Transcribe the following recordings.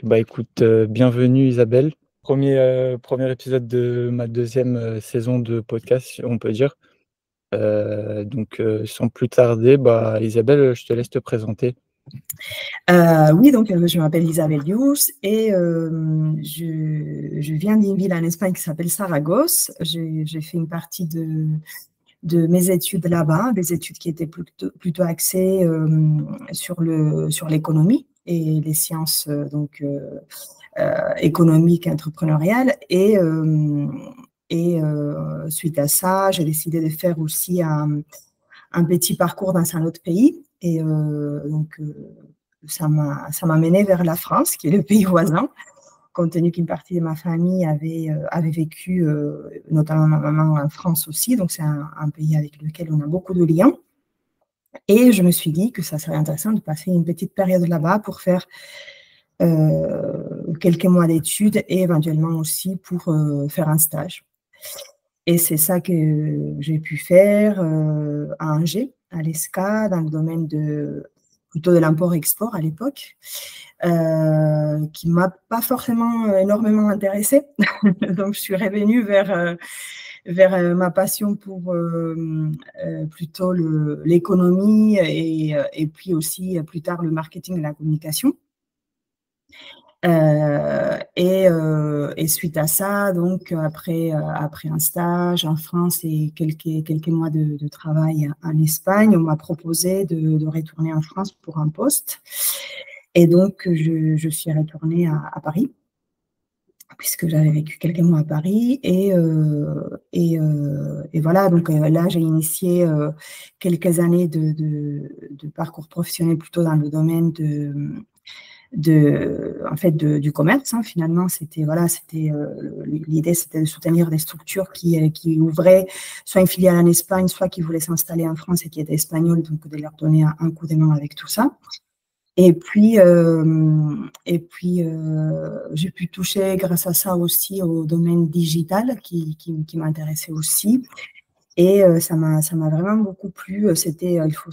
Bah écoute, bienvenue Isabelle. Premier épisode de ma deuxième saison de podcast, on peut dire. Sans plus tarder, bah, Isabelle, je te laisse te présenter. Oui, donc je m'appelle Isabelle Dius et je viens d'une ville en Espagne qui s'appelle Saragosse. J'ai fait une partie de mes études là-bas, des études qui étaient plutôt axées sur l'économie et les sciences économiques et entrepreneuriales. Suite à ça, j'ai décidé de faire aussi un petit parcours dans un autre pays. Ça m'a mené vers la France, qui est le pays voisin, compte tenu qu'une partie de ma famille avait vécu, notamment ma maman en France aussi. Donc, c'est un pays avec lequel on a beaucoup de liens. Et je me suis dit que ça serait intéressant de passer une petite période là-bas pour faire quelques mois d'études et éventuellement aussi pour faire un stage. Et c'est ça que j'ai pu faire à Angers, à l'ESCA, dans le domaine plutôt de l'import-export à l'époque, qui ne m'a pas forcément énormément intéressée. Donc, je suis revenue vers ma passion pour plutôt l'économie et puis aussi plus tard le marketing et la communication. Et suite à ça, donc après un stage en France et quelques mois de travail en Espagne, on m'a proposé de retourner en France pour un poste. Et donc, je suis retournée à Paris, puisque j'avais vécu quelques mois à Paris. Et voilà, donc là, j'ai initié quelques années de parcours professionnel plutôt dans le domaine du commerce. Finalement, l'idée, c'était de soutenir des structures qui ouvraient soit une filiale en Espagne, soit qui voulaient s'installer en France et qui étaient espagnoles, donc de leur donner un coup de main avec tout ça. Et puis j'ai pu toucher grâce à ça aussi au domaine digital qui m'intéressait aussi. Et ça m'a vraiment beaucoup plu. Il faut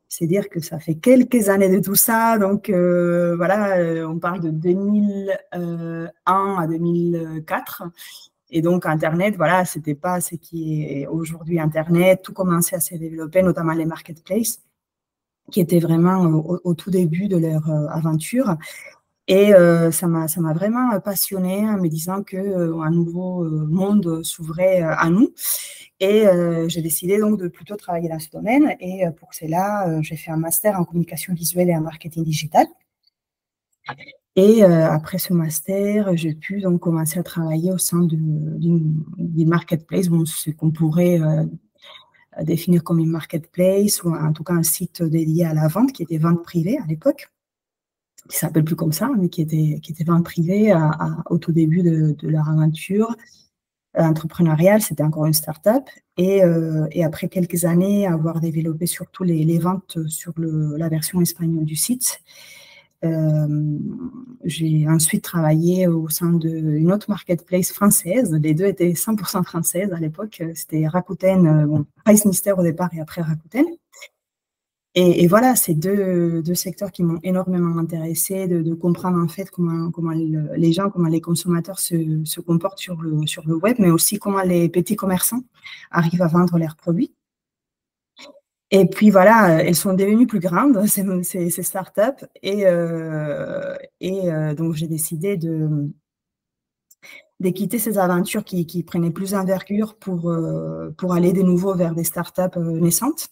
c'est dire que ça fait quelques années de tout ça. Donc, voilà, on parle de 2001 à 2004. Et donc, Internet, voilà, c'était pas ce qui est aujourd'hui Internet. Tout commençait à se développer, notamment les marketplaces, qui étaient vraiment au tout début de leur aventure. Et ça m'a vraiment passionnée en me disant qu'un nouveau monde s'ouvrait à nous. Et j'ai décidé donc de plutôt travailler dans ce domaine. Et pour cela, j'ai fait un master en communication visuelle et en marketing digital. Et après ce master, j'ai pu donc commencer à travailler au sein d'une marketplace, ce qu'on pourrait définir comme une marketplace ou en tout cas un site dédié à la vente qui était vente privée à l'époque, qui s'appelle plus comme ça, mais qui était vente privée au tout début de leur aventure entrepreneuriale. C'était encore une start-up. Et après quelques années, avoir développé surtout les ventes sur la version espagnole du site, j'ai ensuite travaillé au sein d'une autre marketplace française. Les deux étaient 100% françaises à l'époque. C'était Rakuten, PriceMister au départ et après Rakuten. Et voilà, c'est deux secteurs qui m'ont énormément intéressée, de comprendre en fait comment les gens, comment les consommateurs se comportent sur le web, mais aussi comment les petits commerçants arrivent à vendre leurs produits. Et puis voilà, elles sont devenues plus grandes, ces startups. Donc, j'ai décidé de quitter ces aventures qui prenaient plus d'envergure pour aller de nouveau vers des startups naissantes.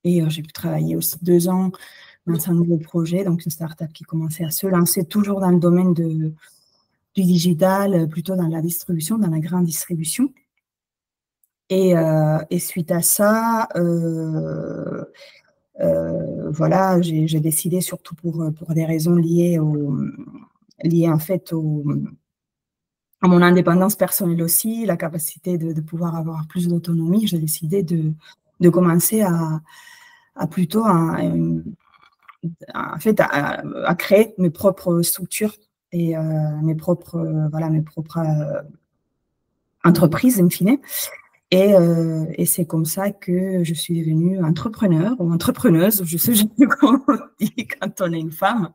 Et j'ai pu travailler aussi 2 ans dans un nouveau projet, donc une startup qui commençait à se lancer toujours dans le domaine du digital, plutôt dans la distribution, dans la grande distribution. Et suite à ça, voilà, j'ai décidé, surtout pour des raisons liées en fait à mon indépendance personnelle aussi, la capacité de pouvoir avoir plus d'autonomie, j'ai décidé de commencer à plutôt en fait, à créer mes propres structures et mes propres entreprises, in fine. Et c'est comme ça que je suis devenue entrepreneur ou entrepreneuse, je sais jamais comment on dit quand on est une femme.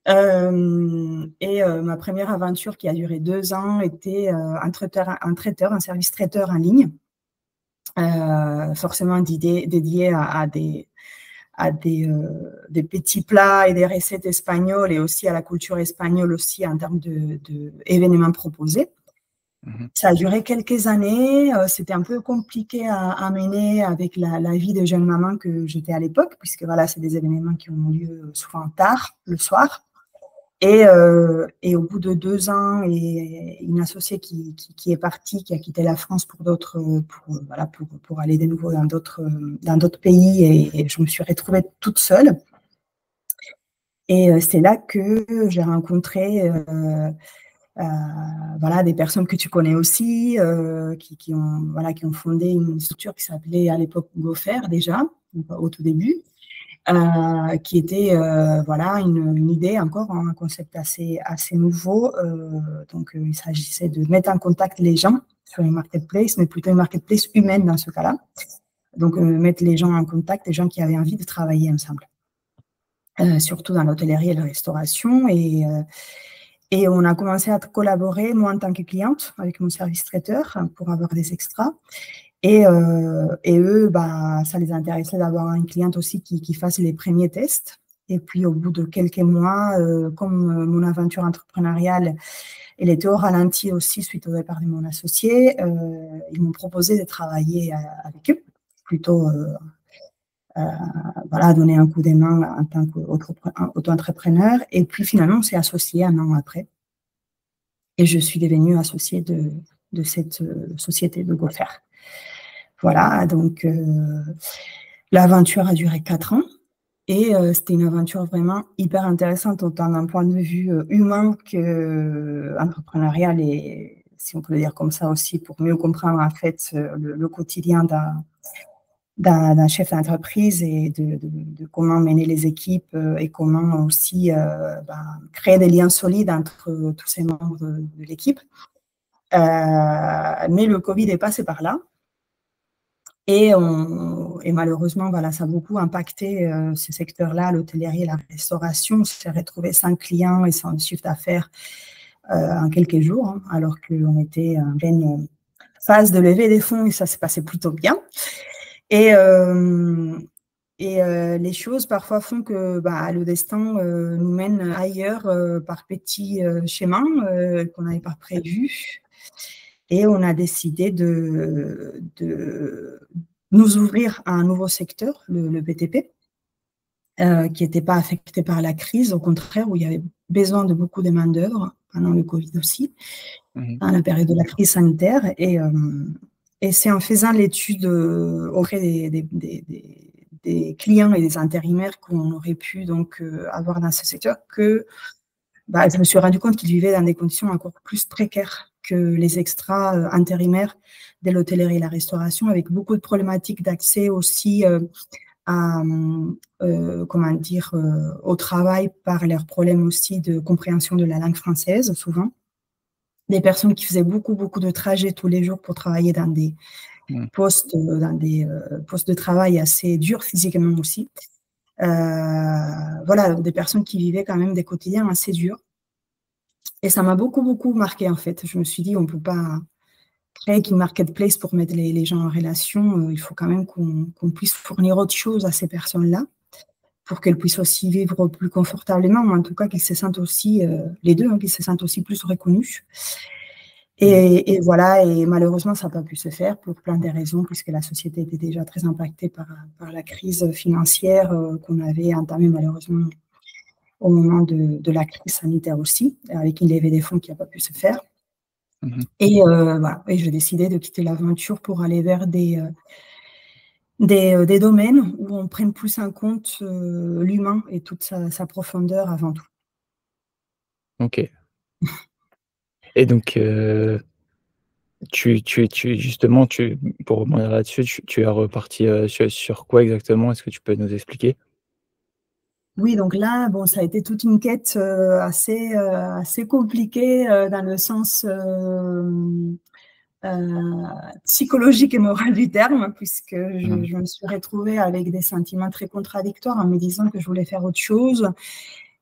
Ma première aventure qui a duré 2 ans était un service traiteur en ligne, forcément dédié à des petits plats et des recettes espagnoles et aussi à la culture espagnole aussi en termes d'événements proposés. Ça a duré quelques années. C'était un peu compliqué à mener avec la vie de jeune maman que j'étais à l'époque, puisque voilà, c'est des événements qui ont lieu souvent tard, le soir. Et au bout de 2 ans, et une associée qui est partie, qui a quitté la France pour aller de nouveau dans d'autres pays, et je me suis retrouvée toute seule. Et c'est là que j'ai rencontré des personnes que tu connais aussi, qui ont fondé une structure qui s'appelait à l'époque GoFer déjà, au tout début. Qui était une idée encore, un concept assez nouveau. Donc, il s'agissait de mettre en contact les gens sur une marketplace, mais plutôt une marketplace humaine dans ce cas-là. Donc, mettre les gens en contact, les gens qui avaient envie de travailler ensemble, surtout dans l'hôtellerie et la restauration. Et on a commencé à collaborer, moi en tant que cliente, avec mon service traiteur pour avoir des extras. Et eux, ça les intéressait d'avoir une cliente aussi qui fasse les premiers tests. Et puis, au bout de quelques mois, comme mon aventure entrepreneuriale, elle était au ralenti aussi suite au départ de mon associé, ils m'ont proposé de travailler avec eux, plutôt donner un coup de main en tant qu'auto-entrepreneur. Et puis, finalement, on s'est associés 1 an après. Et je suis devenue associée de cette société de GoFer. Voilà, donc l'aventure a duré 4 ans et c'était une aventure vraiment hyper intéressante, autant d'un point de vue humain qu'entrepreneurial, et si on peut le dire comme ça aussi, pour mieux comprendre en fait le quotidien d'un chef d'entreprise et de comment mener les équipes et comment aussi créer des liens solides entre tous ces membres de l'équipe. Mais le Covid est passé par là. Et malheureusement, ça a beaucoup impacté ce secteur-là, l'hôtellerie et la restauration. On s'est retrouvé sans clients et sans chiffre d'affaires en quelques jours, alors qu'on était en pleine phase de levée des fonds et ça s'est passé plutôt bien. Et les choses parfois font que le destin nous mène ailleurs par petits chemins qu'on n'avait pas prévus. Et on a décidé de nous ouvrir à un nouveau secteur, le BTP, qui n'était pas affecté par la crise, au contraire, où il y avait besoin de beaucoup de main-d'œuvre pendant le Covid aussi, dans la période de la crise sanitaire. Et c'est en faisant l'étude auprès des clients et des intérimaires qu'on aurait pu donc avoir dans ce secteur que je me suis rendu compte qu'ils vivaient dans des conditions encore plus précaires que les extras intérimaires de l'hôtellerie et la restauration, avec beaucoup de problématiques d'accès aussi au travail par leurs problèmes aussi de compréhension de la langue française, souvent. Des personnes qui faisaient beaucoup de trajets tous les jours pour travailler dans des postes de travail assez durs physiquement aussi. Des personnes qui vivaient quand même des quotidiens assez durs. Et ça m'a beaucoup marqué, en fait. Je me suis dit, on ne peut pas créer une marketplace pour mettre les gens en relation. Il faut quand même qu'on puisse fournir autre chose à ces personnes-là pour qu'elles puissent aussi vivre plus confortablement, ou en tout cas qu'ils se sentent aussi, les deux, qu'ils se sentent aussi plus reconnus. Et malheureusement, ça n'a pas pu se faire pour plein de raisons, puisque la société était déjà très impactée par la crise financière qu'on avait entamée malheureusement au moment de la crise sanitaire aussi, avec une levée des fonds qui n'a pas pu se faire. Et j'ai décidé de quitter l'aventure pour aller vers des domaines où on prenne plus en compte l'humain et toute sa profondeur avant tout. Ok. Et donc, justement, pour rebondir là-dessus, tu es reparti sur quoi exactement? Est-ce que tu peux nous expliquer? Oui, donc là, ça a été toute une quête assez compliquée dans le sens psychologique et moral du terme, puisque je me suis retrouvée avec des sentiments très contradictoires en me disant que je voulais faire autre chose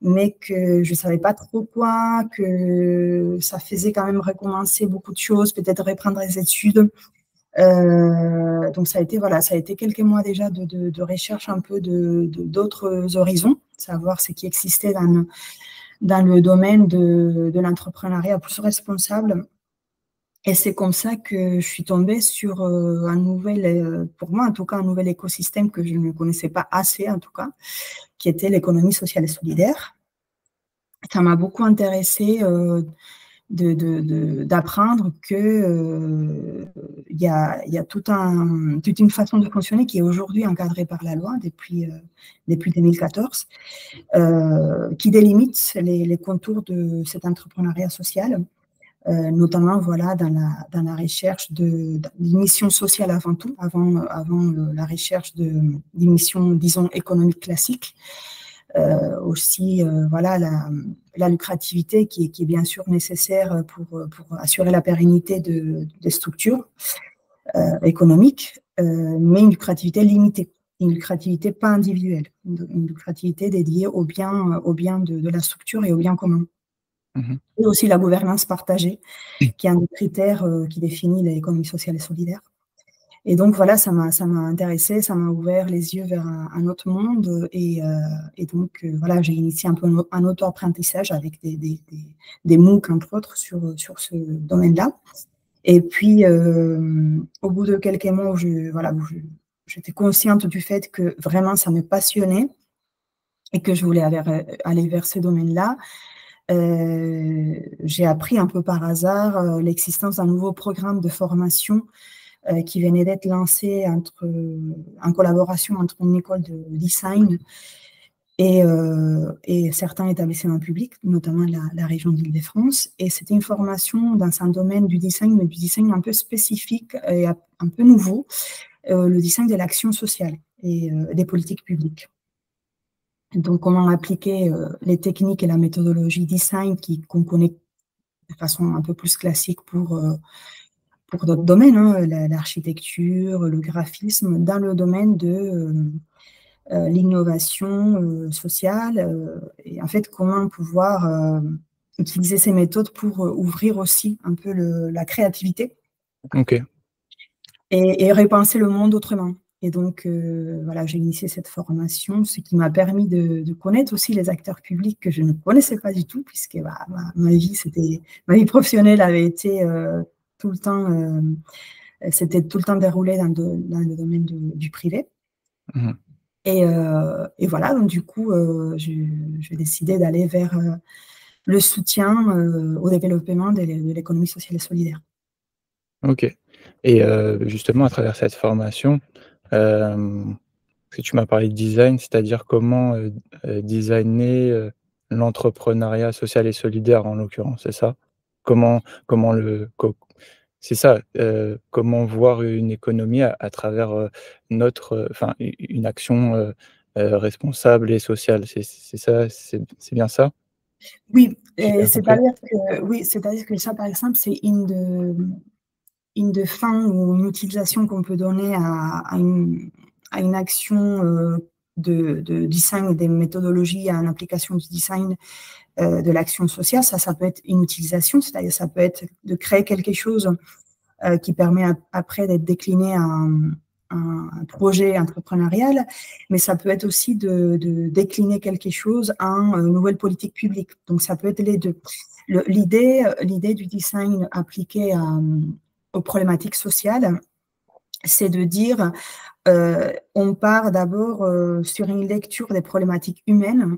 mais que je ne savais pas trop quoi, que ça faisait quand même recommencer beaucoup de choses, peut-être reprendre les études. Donc ça a été quelques mois déjà de recherche un peu d'autres horizons, savoir ce qui existait dans le domaine de l'entrepreneuriat plus responsable. Et c'est comme ça que je suis tombée sur un nouvel, pour moi en tout cas, un nouvel écosystème que je ne connaissais pas assez en tout cas, qui était l'économie sociale et solidaire. Ça m'a beaucoup intéressée d'apprendre que y a toute une façon de fonctionner qui est aujourd'hui encadrée par la loi depuis 2014, qui délimite les contours de cet entrepreneuriat social, notamment voilà, dans la recherche d'une mission sociale avant tout, avant la recherche d'une mission, disons, économique classique. Aussi, voilà, la lucrativité qui est bien sûr nécessaire pour assurer la pérennité des structures économiques, mais une lucrativité limitée, une lucrativité pas individuelle, une lucrativité dédiée aux biens de la structure et aux biens communs. Et aussi la gouvernance partagée, qui est un des critères qui définit l'économie sociale et solidaire. Et donc, voilà, ça m'a intéressée, ça m'a ouvert les yeux vers un autre monde. Et donc, voilà, j'ai initié un peu un auto-apprentissage avec des MOOC, entre autres, sur ce domaine-là. Et puis, au bout de quelques mois où j'étais consciente du fait que vraiment, ça me passionnait et que je voulais aller vers ce domaine-là, j'ai appris un peu par hasard l'existence d'un nouveau programme de formation qui venait d'être lancé en collaboration entre une école de design et certains établissements publics, notamment la région d'Île-de-France. Et c'était une formation dans un domaine du design, mais du design un peu spécifique et un peu nouveau, le design de l'action sociale et des politiques publiques. Donc, comment appliquer les techniques et la méthodologie design qu'on connaît de façon un peu plus classique pour d'autres domaines, hein, l'architecture, le graphisme, dans le domaine de l'innovation sociale. Et en fait, comment pouvoir utiliser ces méthodes pour ouvrir aussi un peu la créativité et repenser le monde autrement. Et donc, voilà, j'ai initié cette formation, ce qui m'a permis de connaître aussi les acteurs publics que je ne connaissais pas du tout, puisque ma vie professionnelle avait été tout le temps, c'était tout le temps déroulé dans le domaine du privé. Et voilà, donc du coup, j'ai décidé d'aller vers le soutien au développement de l'économie sociale et solidaire. Ok. Et justement, à travers cette formation, si tu m'as parlé de design, c'est-à-dire comment designer l'entrepreneuriat social et solidaire en l'occurrence, c'est ça? Comment c'est ça, comment voir une économie à travers enfin une action responsable et sociale, c'est ça, c'est bien ça? Oui, J'ai bien compris? c'est-à-dire que ça, par exemple, c'est une de fin ou une utilisation qu'on peut donner à une action de design, des méthodologies en application du design de l'action sociale. Ça peut être une utilisation, c'est-à-dire ça peut être de créer quelque chose qui permet après d'être décliné en un projet entrepreneurial, mais ça peut être aussi de décliner quelque chose en nouvelle politique publique. Donc, ça peut être les deux. L'idée du design appliqué aux problématiques sociales, c'est de dire, on part d'abord sur une lecture des problématiques humaines,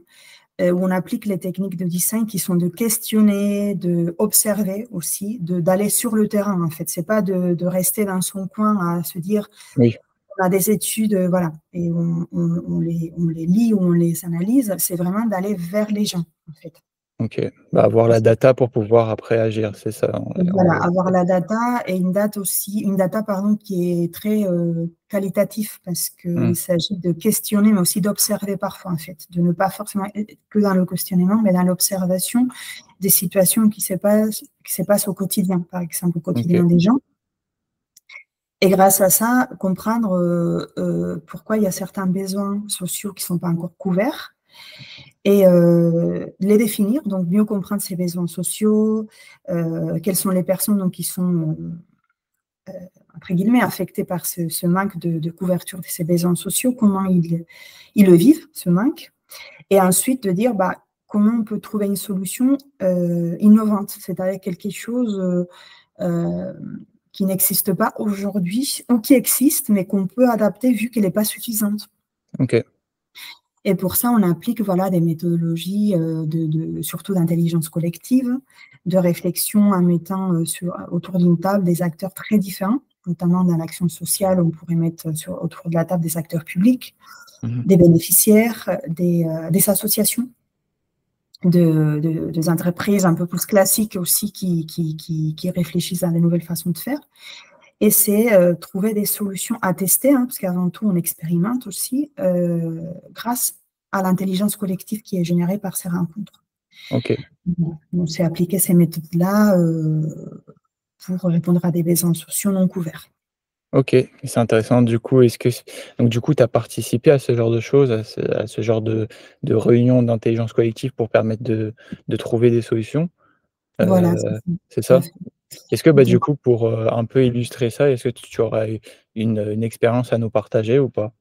où on applique les techniques de design qui sont de questionner, d'observer aussi, d'aller sur le terrain, en fait. C'est pas de rester dans son coin à se dire, Oui. on a des études, voilà, et on les lit ou on les analyse. C'est vraiment d'aller vers les gens, en fait. OK. Bah, avoir la data pour pouvoir après agir, c'est ça en Voilà, gros? avoir la data et une data pardon, qui est très qualitatif parce qu'il s'agit de questionner, mais aussi d'observer parfois, en fait, de ne pas forcément être que dans le questionnement, mais dans l'observation des situations qui se passent au quotidien, par exemple, au quotidien des gens. Et grâce à ça, comprendre pourquoi il y a certains besoins sociaux qui ne sont pas encore couverts et les définir, donc mieux comprendre ses besoins sociaux, quelles sont les personnes donc, qui sont, entre guillemets, affectées par ce manque de couverture de ces besoins sociaux, comment ils le vivent, ce manque, et ensuite de dire bah, comment on peut trouver une solution innovante, c'est-à-dire quelque chose qui n'existe pas aujourd'hui, ou qui existe, mais qu'on peut adapter vu qu'elle n'est pas suffisante. OK. Et pour ça, on applique voilà, des méthodologies surtout d'intelligence collective, de réflexion en mettant autour d'une table des acteurs très différents, notamment dans l'action sociale, on pourrait mettre autour de la table des acteurs publics, des bénéficiaires, des associations, des entreprises un peu plus classiques aussi qui réfléchissent à de nouvelles façons de faire. Et c'est trouver des solutions à tester, parce qu'avant tout, on expérimente aussi grâce à l'intelligence collective qui est générée par ces rencontres. OK. On s'est appliqué ces méthodes-là pour répondre à des besoins sociaux non couverts. OK, c'est intéressant. Du coup, donc du coup, tu as participé à ce genre de choses, à ce genre de réunions d'intelligence collective pour permettre de trouver des solutions? Voilà, C'est tout à ça? fait. Est-ce que, bah, du Donc, coup, pour, un peu illustrer ça, est-ce que tu aurais une expérience à nous partager ou pas?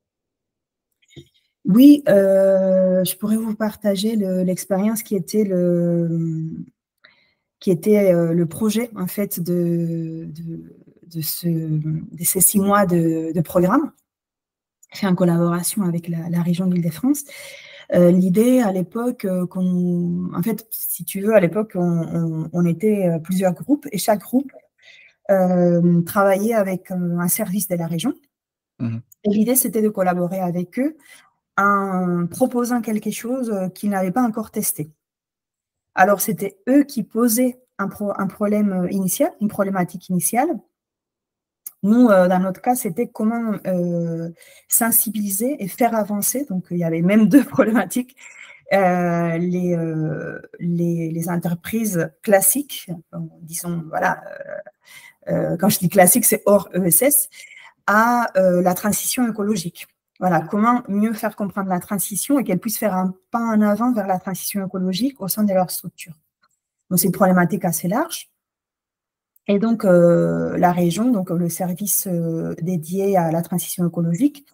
oui, je pourrais vous partager l'expérience qui était le projet en fait de ces 6 mois de programme, fait en collaboration avec la région d'Île-de-France. L'idée à l'époque, en fait, si tu veux, à l'époque, on était plusieurs groupes et chaque groupe travaillait avec un service de la région. Mmh. Et l'idée, c'était de collaborer avec eux en proposant quelque chose qu'ils n'avaient pas encore testé. Alors, c'était eux qui posaient un problème initial, une problématique initiale. Nous, dans notre cas, c'était comment sensibiliser et faire avancer. Donc, il y avait même 2 problématiques. Les entreprises classiques, disons, voilà, quand je dis classique, c'est hors ESS, à la transition écologique. Voilà, comment mieux faire comprendre la transition et qu'elles puissent faire un pas en avant vers la transition écologique au sein de leur structure. Donc, c'est une problématique assez large. Et donc, la région, donc le service dédié à la transition écologique,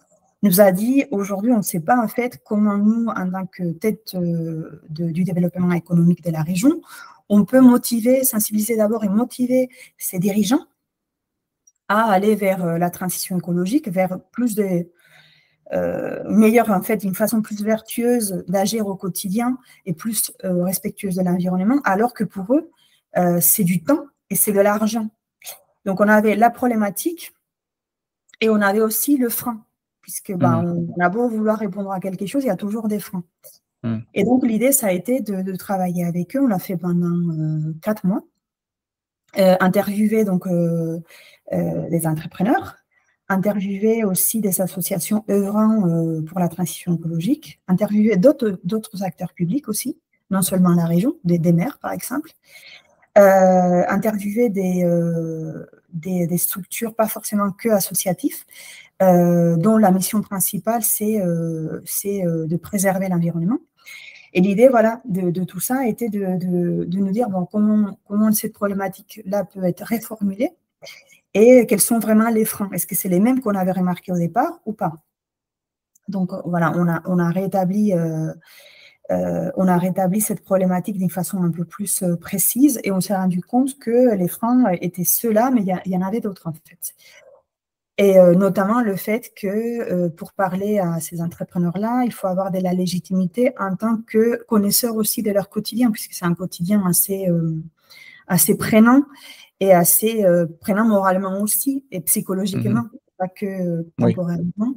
nous a dit aujourd'hui, on ne sait pas en fait comment nous, en tant que tête du développement économique de la région, on peut motiver, sensibiliser d'abord et motiver ces dirigeants à aller vers la transition écologique, vers plus de meilleure, en fait, une façon plus vertueuse d'agir au quotidien et plus respectueuse de l'environnement, alors que pour eux, c'est du temps et c'est de l'argent. Donc, on avait la problématique et on avait aussi le frein, puisque Mmh. on a beau vouloir répondre à quelque chose, il y a toujours des freins. Mmh. Et donc, l'idée, ça a été de travailler avec eux. On l'a fait pendant 4 mois. Interviewer donc des entrepreneurs, interviewer aussi des associations œuvrant pour la transition écologique, interviewer d'autres acteurs publics aussi, non seulement la région, des maires par exemple, interviewer des structures pas forcément que associatives, dont la mission principale c'est de préserver l'environnement. Et l'idée, voilà, de tout ça était de nous dire bon, comment cette problématique-là peut être réformulée et quels sont vraiment les freins. Est-ce que c'est les mêmes qu'on avait remarqués au départ ou pas? Donc voilà, on a rétabli cette problématique d'une façon un peu plus précise et on s'est rendu compte que les freins étaient ceux-là, mais il y en avait d'autres en fait. Et notamment le fait que pour parler à ces entrepreneurs-là, il faut avoir de la légitimité en tant que connaisseur aussi de leur quotidien, puisque c'est un quotidien assez prenant et assez prenant moralement aussi et Mmh. psychologiquement, pas que Oui. temporairement.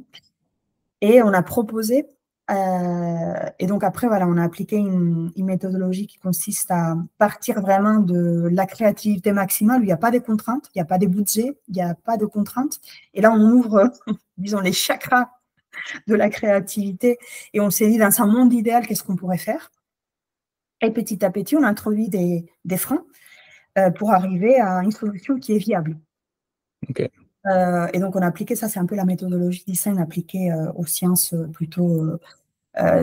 Et on a proposé, et donc après, voilà, on a appliqué une méthodologie qui consiste à partir vraiment de la créativité maximale, où il n'y a pas de contraintes, il n'y a pas de budget, il n'y a pas de contraintes. Et là, on ouvre, disons, les chakras de la créativité et on s'est dit, dans un monde idéal, qu'est-ce qu'on pourrait faire? Et petit à petit, on a introduit des freins pour arriver à une solution qui est viable. OK. Et donc, on a appliqué ça, c'est un peu la méthodologie design appliquée aux sciences plutôt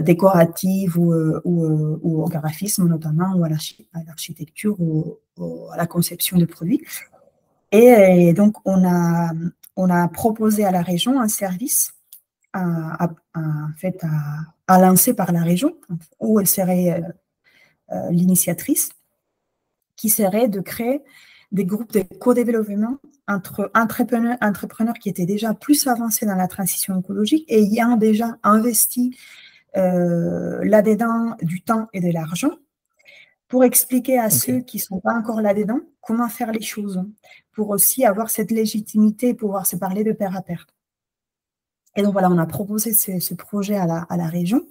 décorative ou au graphisme notamment, ou à l'architecture, ou à la conception de produits. Et donc, on a proposé à la région un service en fait, à lancer par la région, où elle serait l'initiatrice, qui serait de créer des groupes de co-développement entre entrepreneurs qui étaient déjà plus avancés dans la transition écologique et ayant déjà investi là-dedans du temps et de l'argent, pour expliquer à OK, ceux qui ne sont pas encore là-dedans comment faire les choses, pour aussi avoir cette légitimité et pouvoir se parler de pair à pair. Et donc voilà, on a proposé ce projet à la région,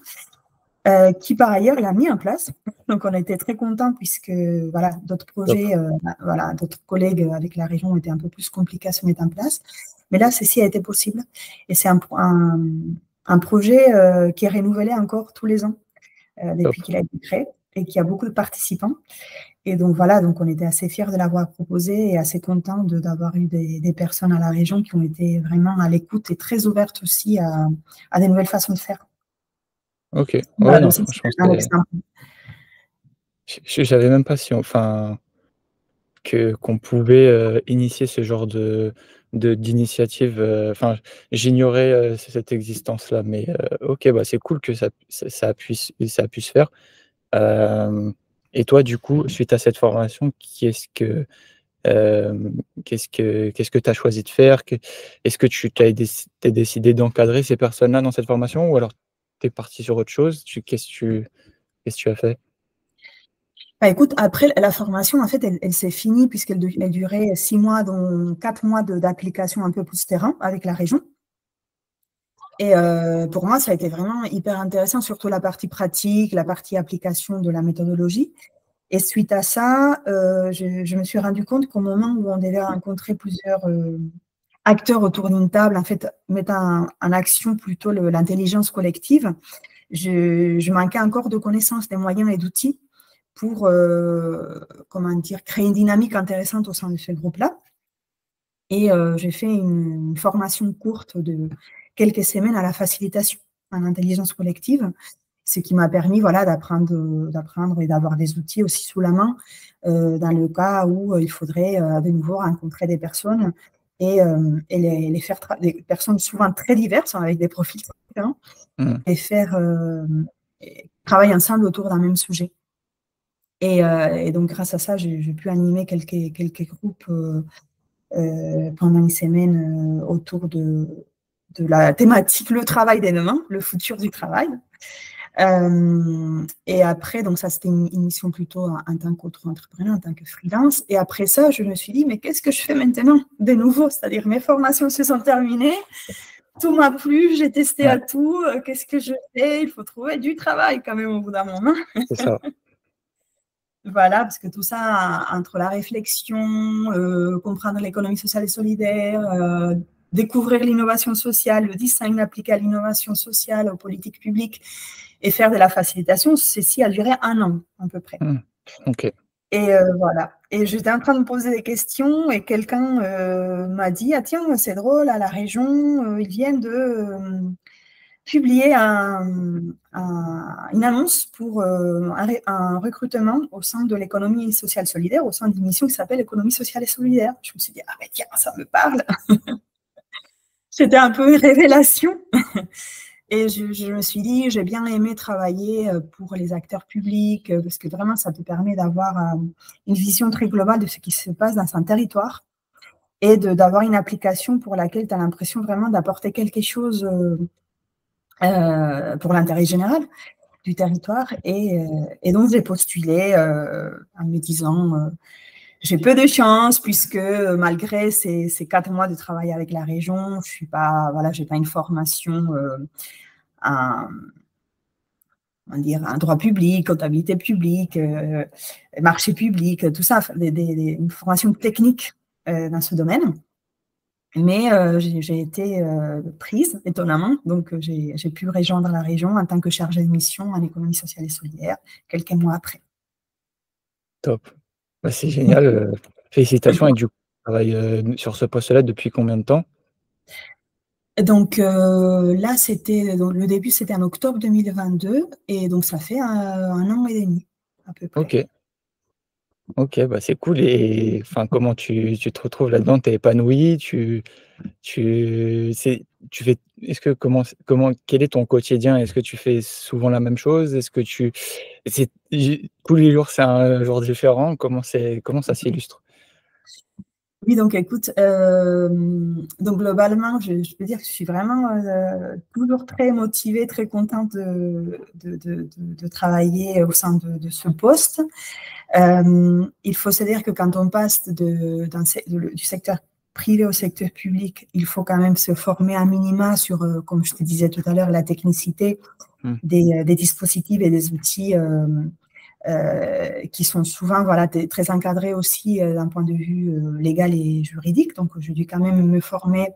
qui par ailleurs l'a mis en place. Donc on a été très contents, puisque voilà, d'autres top. projets, voilà, d'autres collègues avec la région étaient un peu plus compliqués à se mettre en place. Mais là, ceci a été possible. Et c'est un projet qui est renouvelé encore tous les ans Top. depuis qu'il a été créé, et qui a beaucoup de participants. Et donc voilà, donc on était assez fiers de l'avoir proposé et assez contents d'avoir eu des personnes à la région qui ont été vraiment à l'écoute et très ouvertes aussi à des nouvelles façons de faire. OK. Ouais, Voilà, non, donc ça, franchement, c'est un exemple. je savais même pas si enfin, qu'on pouvait, initier ce genre d'initiative, enfin, j'ignorais, cette existence-là, mais OK, bah, c'est cool que ça puisse se faire. Hem et toi, du coup, suite à cette formation, qu'est-ce que tu as choisi de faire? Est-ce que tu as décidé d'encadrer ces personnes-là dans cette formation, ou alors tu es parti sur autre chose? Qu'est-ce que tu as fait? Bah, écoute, après la formation, en fait, elle s'est finie, puisqu'elle durait 6 mois, dont 4 mois d'application un peu plus terrain avec la région. Et pour moi, ça a été vraiment hyper intéressant, surtout la partie pratique, la partie application de la méthodologie. Et suite à ça, je me suis rendu compte qu'au moment où on devait rencontrer plusieurs acteurs autour d'une table, en fait, mettre en action plutôt l'intelligence collective, je manquais encore de connaissances, des moyens et d'outils pour comment dire, créer une dynamique intéressante au sein de ce groupe-là. Et j'ai fait une formation courte de quelques semaines à la facilitation en intelligence collective, ce qui m'a permis, voilà, d'apprendre et d'avoir des outils aussi sous la main dans le cas où il faudrait de nouveau rencontrer des personnes et les faire des personnes souvent très diverses, hein, avec des profils différents, Mmh. et faire travailler ensemble autour d'un même sujet. Et donc grâce à ça, j'ai pu animer quelques groupes pendant une semaine autour de la thématique le travail des demain, le futur du travail. Et après, donc ça, c'était une mission plutôt en tant qu'auto-entrepreneur, en tant que freelance. Et après ça, je me suis dit, mais qu'est-ce que je fais maintenant de nouveau? C'est-à-dire, mes formations se sont terminées, tout m'a plu, j'ai testé Ouais, à tout. Qu'est-ce que je fais? Il faut trouver du travail quand même au bout d'un moment. c'est ça. Voilà, parce que tout ça, entre la réflexion, comprendre l'économie sociale et solidaire, découvrir l'innovation sociale, le design appliqué à l'innovation sociale, aux politiques publiques, et faire de la facilitation, ceci a duré 1 an à peu près. Mmh. OK. Et voilà. Et j'étais en train de me poser des questions, et quelqu'un m'a dit, ah tiens, c'est drôle, à la région, ils viennent de publier une annonce pour un recrutement au sein de l'économie sociale solidaire, au sein d'une mission qui s'appelle économie sociale et solidaire. Je me suis dit, ah ben tiens, ça me parle. C'était un peu une révélation. Et je me suis dit, j'ai bien aimé travailler pour les acteurs publics, parce que vraiment, ça te permet d'avoir une vision très globale de ce qui se passe dans un territoire, et d'avoir une application pour laquelle tu as l'impression vraiment d'apporter quelque chose pour l'intérêt général du territoire. Et donc, j'ai postulé en me disant, j'ai peu de chance, puisque malgré ces 4 mois de travail avec la région, je suis pas, voilà, j'ai pas une formation en, on dire, un droit public, comptabilité publique, marché public, tout ça, une formation technique dans ce domaine. Mais j'ai été prise, étonnamment. Donc, j'ai pu rejoindre la région en tant que chargée de mission en économie sociale et solidaire quelques mois après. Top. Bah, c'est génial, félicitations. Et du coup, tu travailles, sur ce poste-là depuis combien de temps? Donc là, donc le début, c'était en octobre 2022 et donc ça fait 1 an et demi à peu près. OK. OK, bah, c'est cool et enfin, comment tu te retrouves là-dedans? Tu es épanouie? Tu c'est tu fais est-ce que comment quel est ton quotidien? Est-ce que tu fais souvent la même chose? Est-ce que c'est tous les jours, c'est un jour différent? Comment ça s'illustre? Oui, donc écoute, donc globalement, je peux dire que je suis vraiment, toujours très motivée, très contente de travailler au sein de ce poste. Il faut se dire que quand on passe du secteur privé au secteur public, il faut quand même se former à minima sur, comme je te disais tout à l'heure, la technicité Mmh. des dispositifs et des outils qui sont souvent voilà, très encadrés aussi d'un point de vue légal et juridique. Donc, j'ai dû quand même me former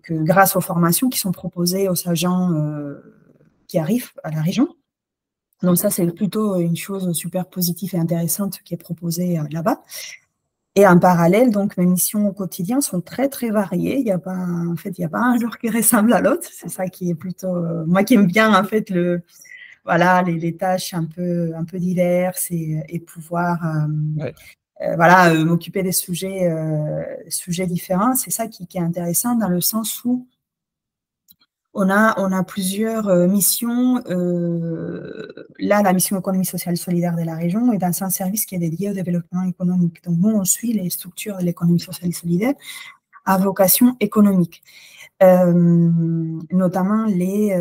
grâce aux formations qui sont proposées aux agents qui arrivent à la région. Donc ça, c'est plutôt une chose super positive et intéressante qui est proposée là-bas. Et en parallèle, donc mes missions au quotidien sont très très variées. Il y a pas, en fait, il y a pas un jour qui ressemble à l'autre. C'est ça qui est plutôt moi qui aime bien en fait voilà les tâches un peu diverses et pouvoir Ouais, voilà m'occuper des sujets différents. C'est ça qui est intéressant dans le sens où on a plusieurs missions. Là, la mission économie sociale et solidaire de la région est dans un service qui est dédié au développement économique. Donc, nous, on suit les structures de l'économie sociale et solidaire à vocation économique, notamment les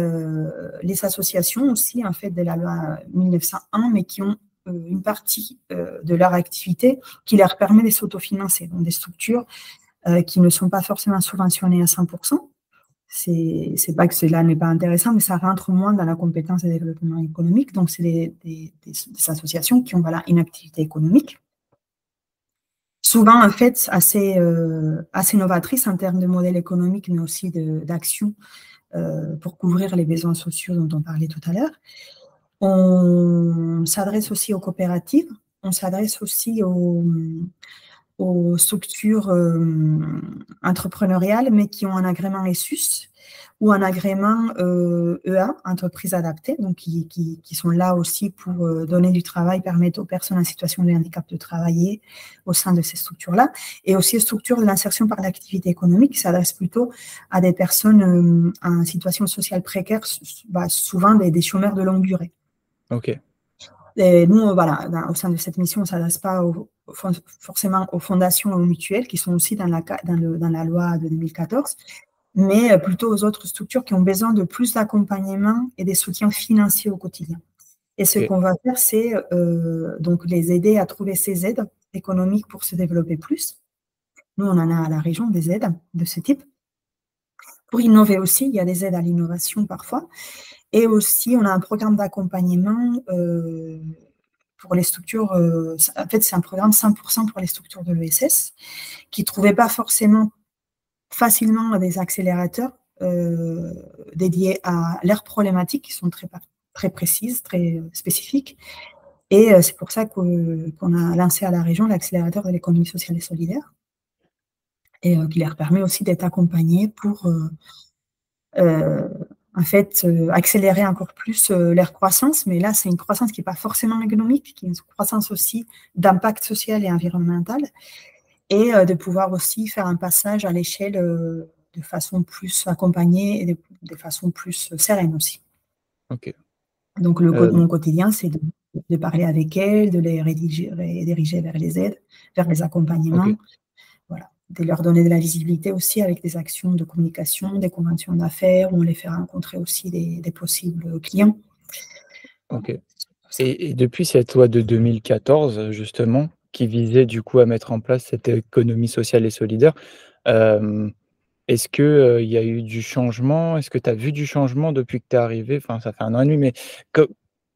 associations aussi, en fait, de la loi 1901, mais qui ont une partie de leur activité qui leur permet de s'autofinancer. Donc, des structures qui ne sont pas forcément subventionnées à 100%. C'est pas que cela n'est pas intéressant, mais ça rentre moins dans la compétence de développement économique. Donc, c'est des associations qui ont voilà, une activité économique, souvent en fait assez novatrice en termes de modèle économique, mais aussi d'action pour couvrir les besoins sociaux dont on parlait tout à l'heure. On s'adresse aussi aux coopératives, on s'adresse aussi aux structures entrepreneuriales, mais qui ont un agrément ESUS ou un agrément EA, entreprise adaptée, donc qui sont là aussi pour donner du travail, permettre aux personnes en situation de handicap de travailler au sein de ces structures-là, et aussi aux structures de l'insertion par l'activité économique qui s'adressent plutôt à des personnes en situation sociale précaire, souvent des chômeurs de longue durée. OK. Et nous, voilà, au sein de cette mission, on ne s'adresse pas forcément aux fondations et aux mutuelles qui sont aussi dans la loi de 2014, mais plutôt aux autres structures qui ont besoin de plus d'accompagnement et des soutiens financiers au quotidien. Et ce OK. qu'on va faire, c'est donc les aider à trouver ces aides économiques pour se développer plus. Nous, on en a à la région des aides de ce type. Pour innover aussi, il y a des aides à l'innovation parfois. Et aussi, on a un programme d'accompagnement pour les structures. En fait, c'est un programme 100% pour les structures de l'ESS qui ne trouvaient pas forcément facilement des accélérateurs dédiés à leurs problématiques qui sont très précises, très spécifiques. Et c'est pour ça qu'on a lancé à la région l'accélérateur de l'économie sociale et solidaire et qui leur permet aussi d'être accompagnés pour en fait, accélérer encore plus leur croissance. Mais là, c'est une croissance qui n'est pas forcément économique, qui est une croissance aussi d'impact social et environnemental, et de pouvoir aussi faire un passage à l'échelle de façon plus accompagnée et de façon plus sereine aussi. OK. Donc, Heu, mon quotidien, c'est de parler avec elles, de les diriger vers les aides, vers les accompagnements, OK. voilà, de leur donner de la visibilité aussi avec des actions de communication, des conventions d'affaires, où on les fait rencontrer aussi des possibles clients. Voilà, OK. c'est pour ça. Et depuis cette loi de 2014, justement, qui visait du coup à mettre en place cette économie sociale et solidaire, hem, est-ce que, il y a eu du changement? Est-ce que tu as vu du changement depuis que tu es arrivé? Enfin, ça fait un an et demi, mais co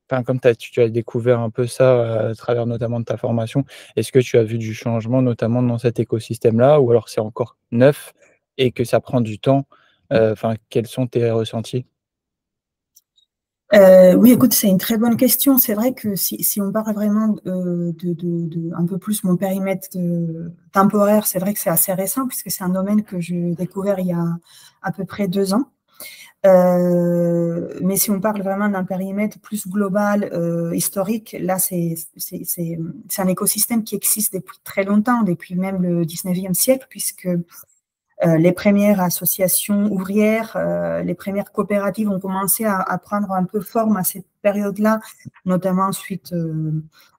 enfin, comme tu as découvert un peu ça à travers notamment de ta formation, est-ce que tu as vu du changement, notamment dans cet écosystème-là? Ou alors c'est encore neuf et que ça prend du temps? Enfin, quels sont tes ressentis? Oui, écoute, c'est une très bonne question. C'est vrai que si on parle vraiment un peu plus mon périmètre temporaire, c'est vrai que c'est assez récent puisque c'est un domaine que j'ai découvert il y a à peu près 2 ans. Mais si on parle vraiment d'un périmètre plus global, historique, là, c'est un écosystème qui existe depuis très longtemps, depuis même le 19e siècle, puisque les premières associations ouvrières, les premières coopératives ont commencé à prendre un peu forme à cette période-là, notamment suite,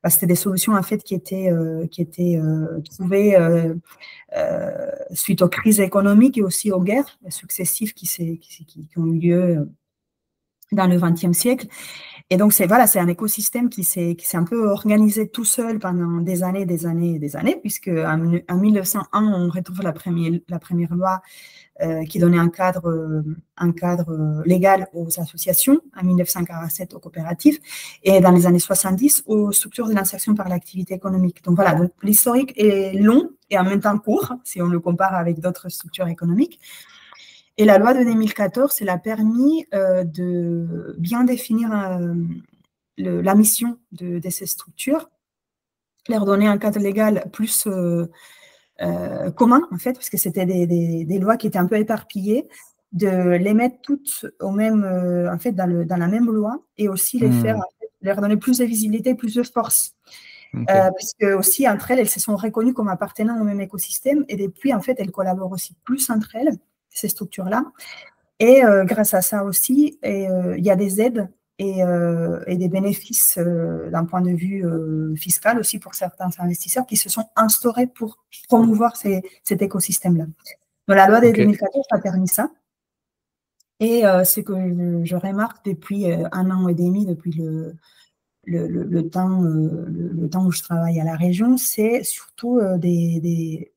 c'était des solutions en fait qui étaient trouvées suite aux crises économiques et aussi aux guerres successives qui ont eu lieu dans le XXe siècle. Et donc, c'est un écosystème qui s'est un peu organisé tout seul pendant des années, des années, des années, puisque en 1901, on retrouve la première loi qui donnait un cadre légal aux associations, en 1947 aux coopératives, et dans les années 70 aux structures de l'insertion par l'activité économique. Donc voilà, donc l'historique est long et en même temps court, si on le compare avec d'autres structures économiques. Et la loi de 2014, elle a permis de bien définir la mission de ces structures, leur donner un cadre légal plus commun, en fait, parce que c'était des lois qui étaient un peu éparpillées, de les mettre toutes au même, en fait, dans la même loi et aussi les faire, en fait, leur donner plus de visibilité, plus de force. OK. Parce que aussi, entre elles se sont reconnues comme appartenant au même écosystème et depuis, en fait, elles collaborent aussi plus entre elles, ces structures-là. Et grâce à ça aussi, il y a des aides et des bénéfices d'un point de vue fiscal aussi pour certains investisseurs qui se sont instaurés pour promouvoir cet écosystème-là. Donc, la loi de OK. 2014 a permis ça. Et ce que je remarque depuis 1 an et demi, depuis le temps où je travaille à la région, c'est surtout des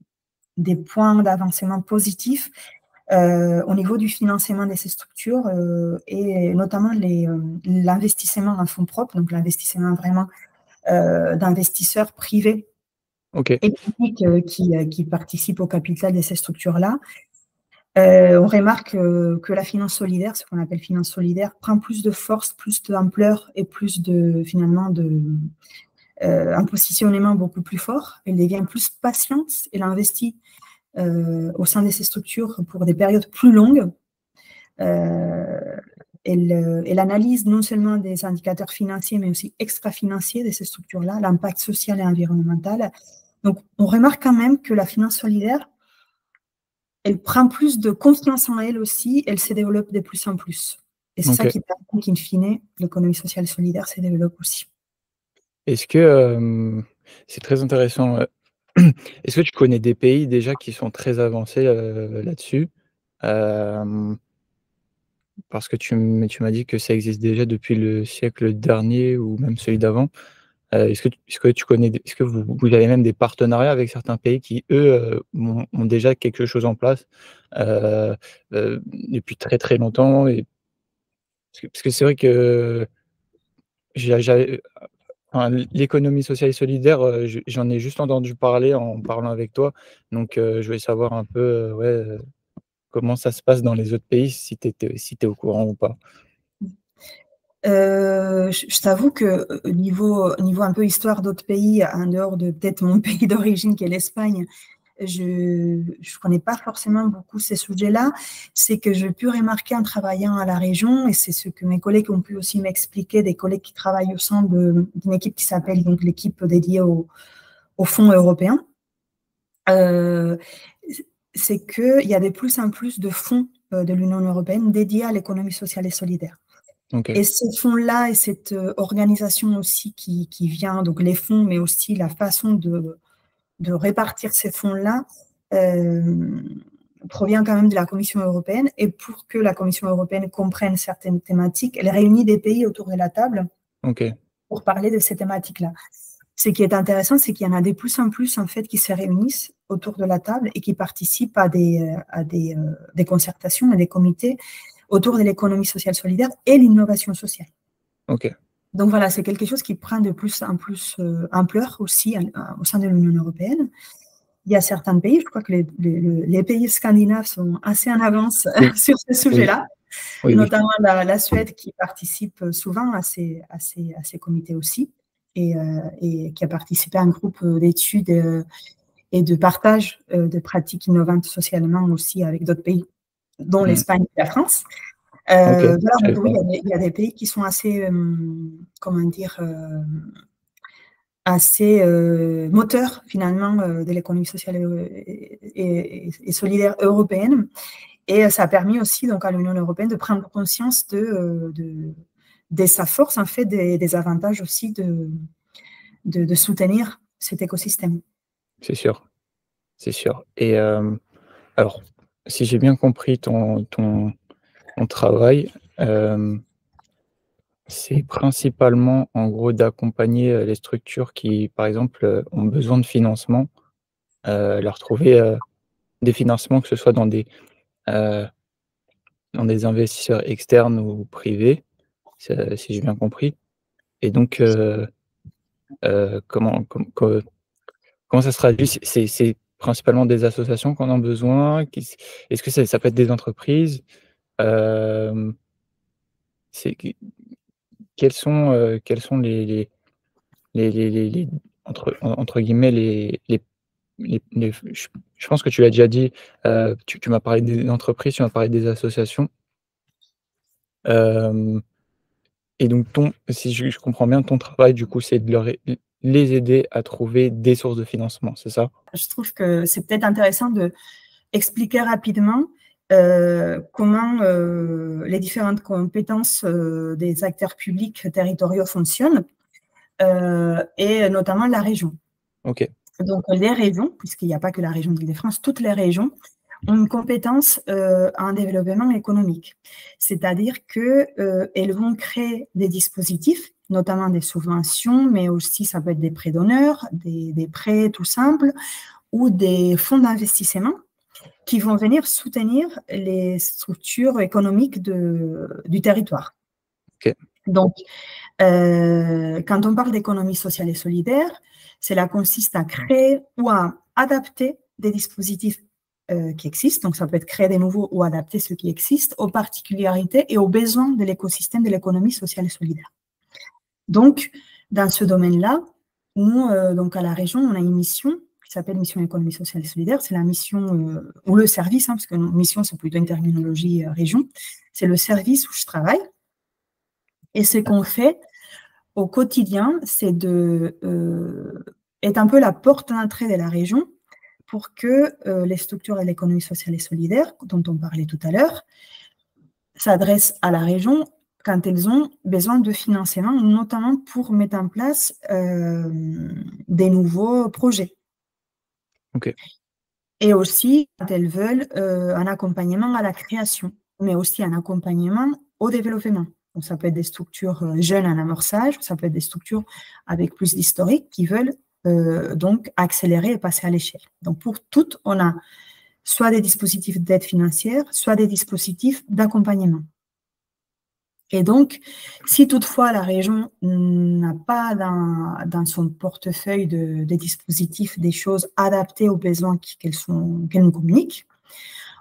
points d'avancement positifs au niveau du financement de ces structures et notamment l'investissement en fonds propres, donc l'investissement vraiment d'investisseurs privés OK. et publics qui participent au capital de ces structures-là. On remarque que la finance solidaire, ce qu'on appelle finance solidaire, prend plus de force, plus d'ampleur et plus finalement un positionnement beaucoup plus fort. Elle devient plus patiente, elle investit au sein de ces structures pour des périodes plus longues. Elle analyse non seulement des indicateurs financiers, mais aussi extra-financiers de ces structures-là, l'impact social et environnemental. Donc, on remarque quand même que la finance solidaire, elle prend plus de confiance en elle aussi, elle se développe de plus en plus. Et c'est ça OK. qui permet qu'in fine, l'économie sociale et solidaire se développe aussi. Est-ce que, c'est très intéressant, est-ce que tu connais des pays déjà qui sont très avancés, là-dessus? Hem, Parce que tu m'as dit que ça existe déjà depuis le siècle dernier ou même celui d'avant. Est-ce que tu connais est-ce que vous avez même des partenariats avec certains pays qui, eux, ont déjà quelque chose en place, heu depuis très, très longtemps et parce que c'est vrai que j'avais enfin, l'économie sociale et solidaire, j'en ai juste entendu parler en parlant avec toi, donc je voulais savoir un peu, ouais, comment ça se passe dans les autres pays, si tu es au courant ou pas? Je t'avoue que niveau un peu histoire d'autres pays, en dehors de peut-être mon pays d'origine qui est l'Espagne, je ne connais pas forcément beaucoup ces sujets-là. C'est que j'ai pu remarquer en travaillant à la région, et c'est ce que mes collègues ont pu aussi m'expliquer, des collègues qui travaillent au sein d'une équipe qui s'appelle donc l'équipe dédiée au fonds européen. C'est qu'il y a de plus en plus de fonds de l'Union européenne dédiés à l'économie sociale et solidaire. OK. Et ces fonds-là et cette organisation aussi qui vient, donc les fonds, mais aussi la façon de répartir ces fonds-là, provient quand même de la Commission européenne. Et pour que la Commission européenne comprenne certaines thématiques, elle réunit des pays autour de la table OK. pour parler de ces thématiques-là. Ce qui est intéressant, c'est qu'il y en a de plus en plus en fait qui se réunissent autour de la table et qui participent à des concertations, à des comités autour de l'économie sociale solidaire et l'innovation sociale. OK. Donc voilà, c'est quelque chose qui prend de plus en plus ampleur aussi au sein de l'Union européenne. Il y a certains pays, je crois que les pays scandinaves sont assez en avance Oui, sur ce oui, sujet-là. Oui, oui. notamment la Suède qui participe souvent à ces comités aussi et qui a participé à un groupe d'études et de partage de pratiques innovantes socialement aussi avec d'autres pays, dont Mmh. l'Espagne et la France. OK, Voilà, je savais donc oui, pas. il y a des pays qui sont assez, comment dire, assez moteurs finalement de l'économie sociale et solidaire européenne. Et ça a permis aussi donc, à l'Union européenne de prendre conscience de sa force, en fait, des avantages aussi de soutenir cet écosystème. C'est sûr, c'est sûr. Et alors, si j'ai bien compris ton travail, c'est principalement, en gros, d'accompagner, les structures qui, par exemple, ont besoin de financement, leur trouver, des financements, que ce soit heu, dans des investisseurs externes ou privés, si j'ai bien compris. Et donc, comment ça se traduit? C'est principalement des associations qui en ont besoin? Est-ce que ça peut être des entreprises? Hem, c'est quels sont les entre guillemets les je pense que tu l'as déjà dit, tu m'as parlé des entreprises, tu m'as parlé des associations. Hem Et donc si je comprends bien, ton travail du coup, c'est de les aider à trouver des sources de financement, c'est ça? Je trouve que c'est peut-être intéressant d'expliquer rapidement comment les différentes compétences des acteurs publics territoriaux fonctionnent, et notamment la région. OK, Donc, les régions, puisqu'il n'y a pas que la région d'Île-de-France, toutes les régions ont une compétence en développement économique. C'est-à-dire qu'elles vont créer des dispositifs, notamment des subventions, mais aussi ça peut être des prêts d'honneur, des prêts tout simples, ou des fonds d'investissement qui vont venir soutenir les structures économiques du territoire. OK, Donc, quand on parle d'économie sociale et solidaire, cela consiste à créer ou à adapter des dispositifs qui existent. Donc, ça peut être créer des nouveaux ou adapter ceux qui existent aux particularités et aux besoins de l'écosystème de l'économie sociale et solidaire. Donc, dans ce domaine-là, nous, donc à la région, on a une mission qui s'appelle Mission Économie Sociale et Solidaire. C'est la mission, ou le service, parce que mission, c'est plutôt une terminologie région. C'est le service où je travaille. Et ce qu'on fait au quotidien, c'est être un peu la porte d'entrée de la région pour que les structures de l'économie sociale et solidaire, dont on parlait tout à l'heure, s'adressent à la région quand elles ont besoin de financement, notamment pour mettre en place des nouveaux projets. OK, Et aussi quand elles veulent un accompagnement à la création, mais aussi un accompagnement au développement. Donc, ça peut être des structures jeunes en amorçage, ça peut être des structures avec plus d'historique qui veulent donc accélérer et passer à l'échelle. Donc, pour toutes, on a soit des dispositifs d'aide financière, soit des dispositifs d'accompagnement. Et donc, si toutefois la région n'a pas dans son portefeuille des dispositifs des choses adaptées aux besoins qu'elle nous communique,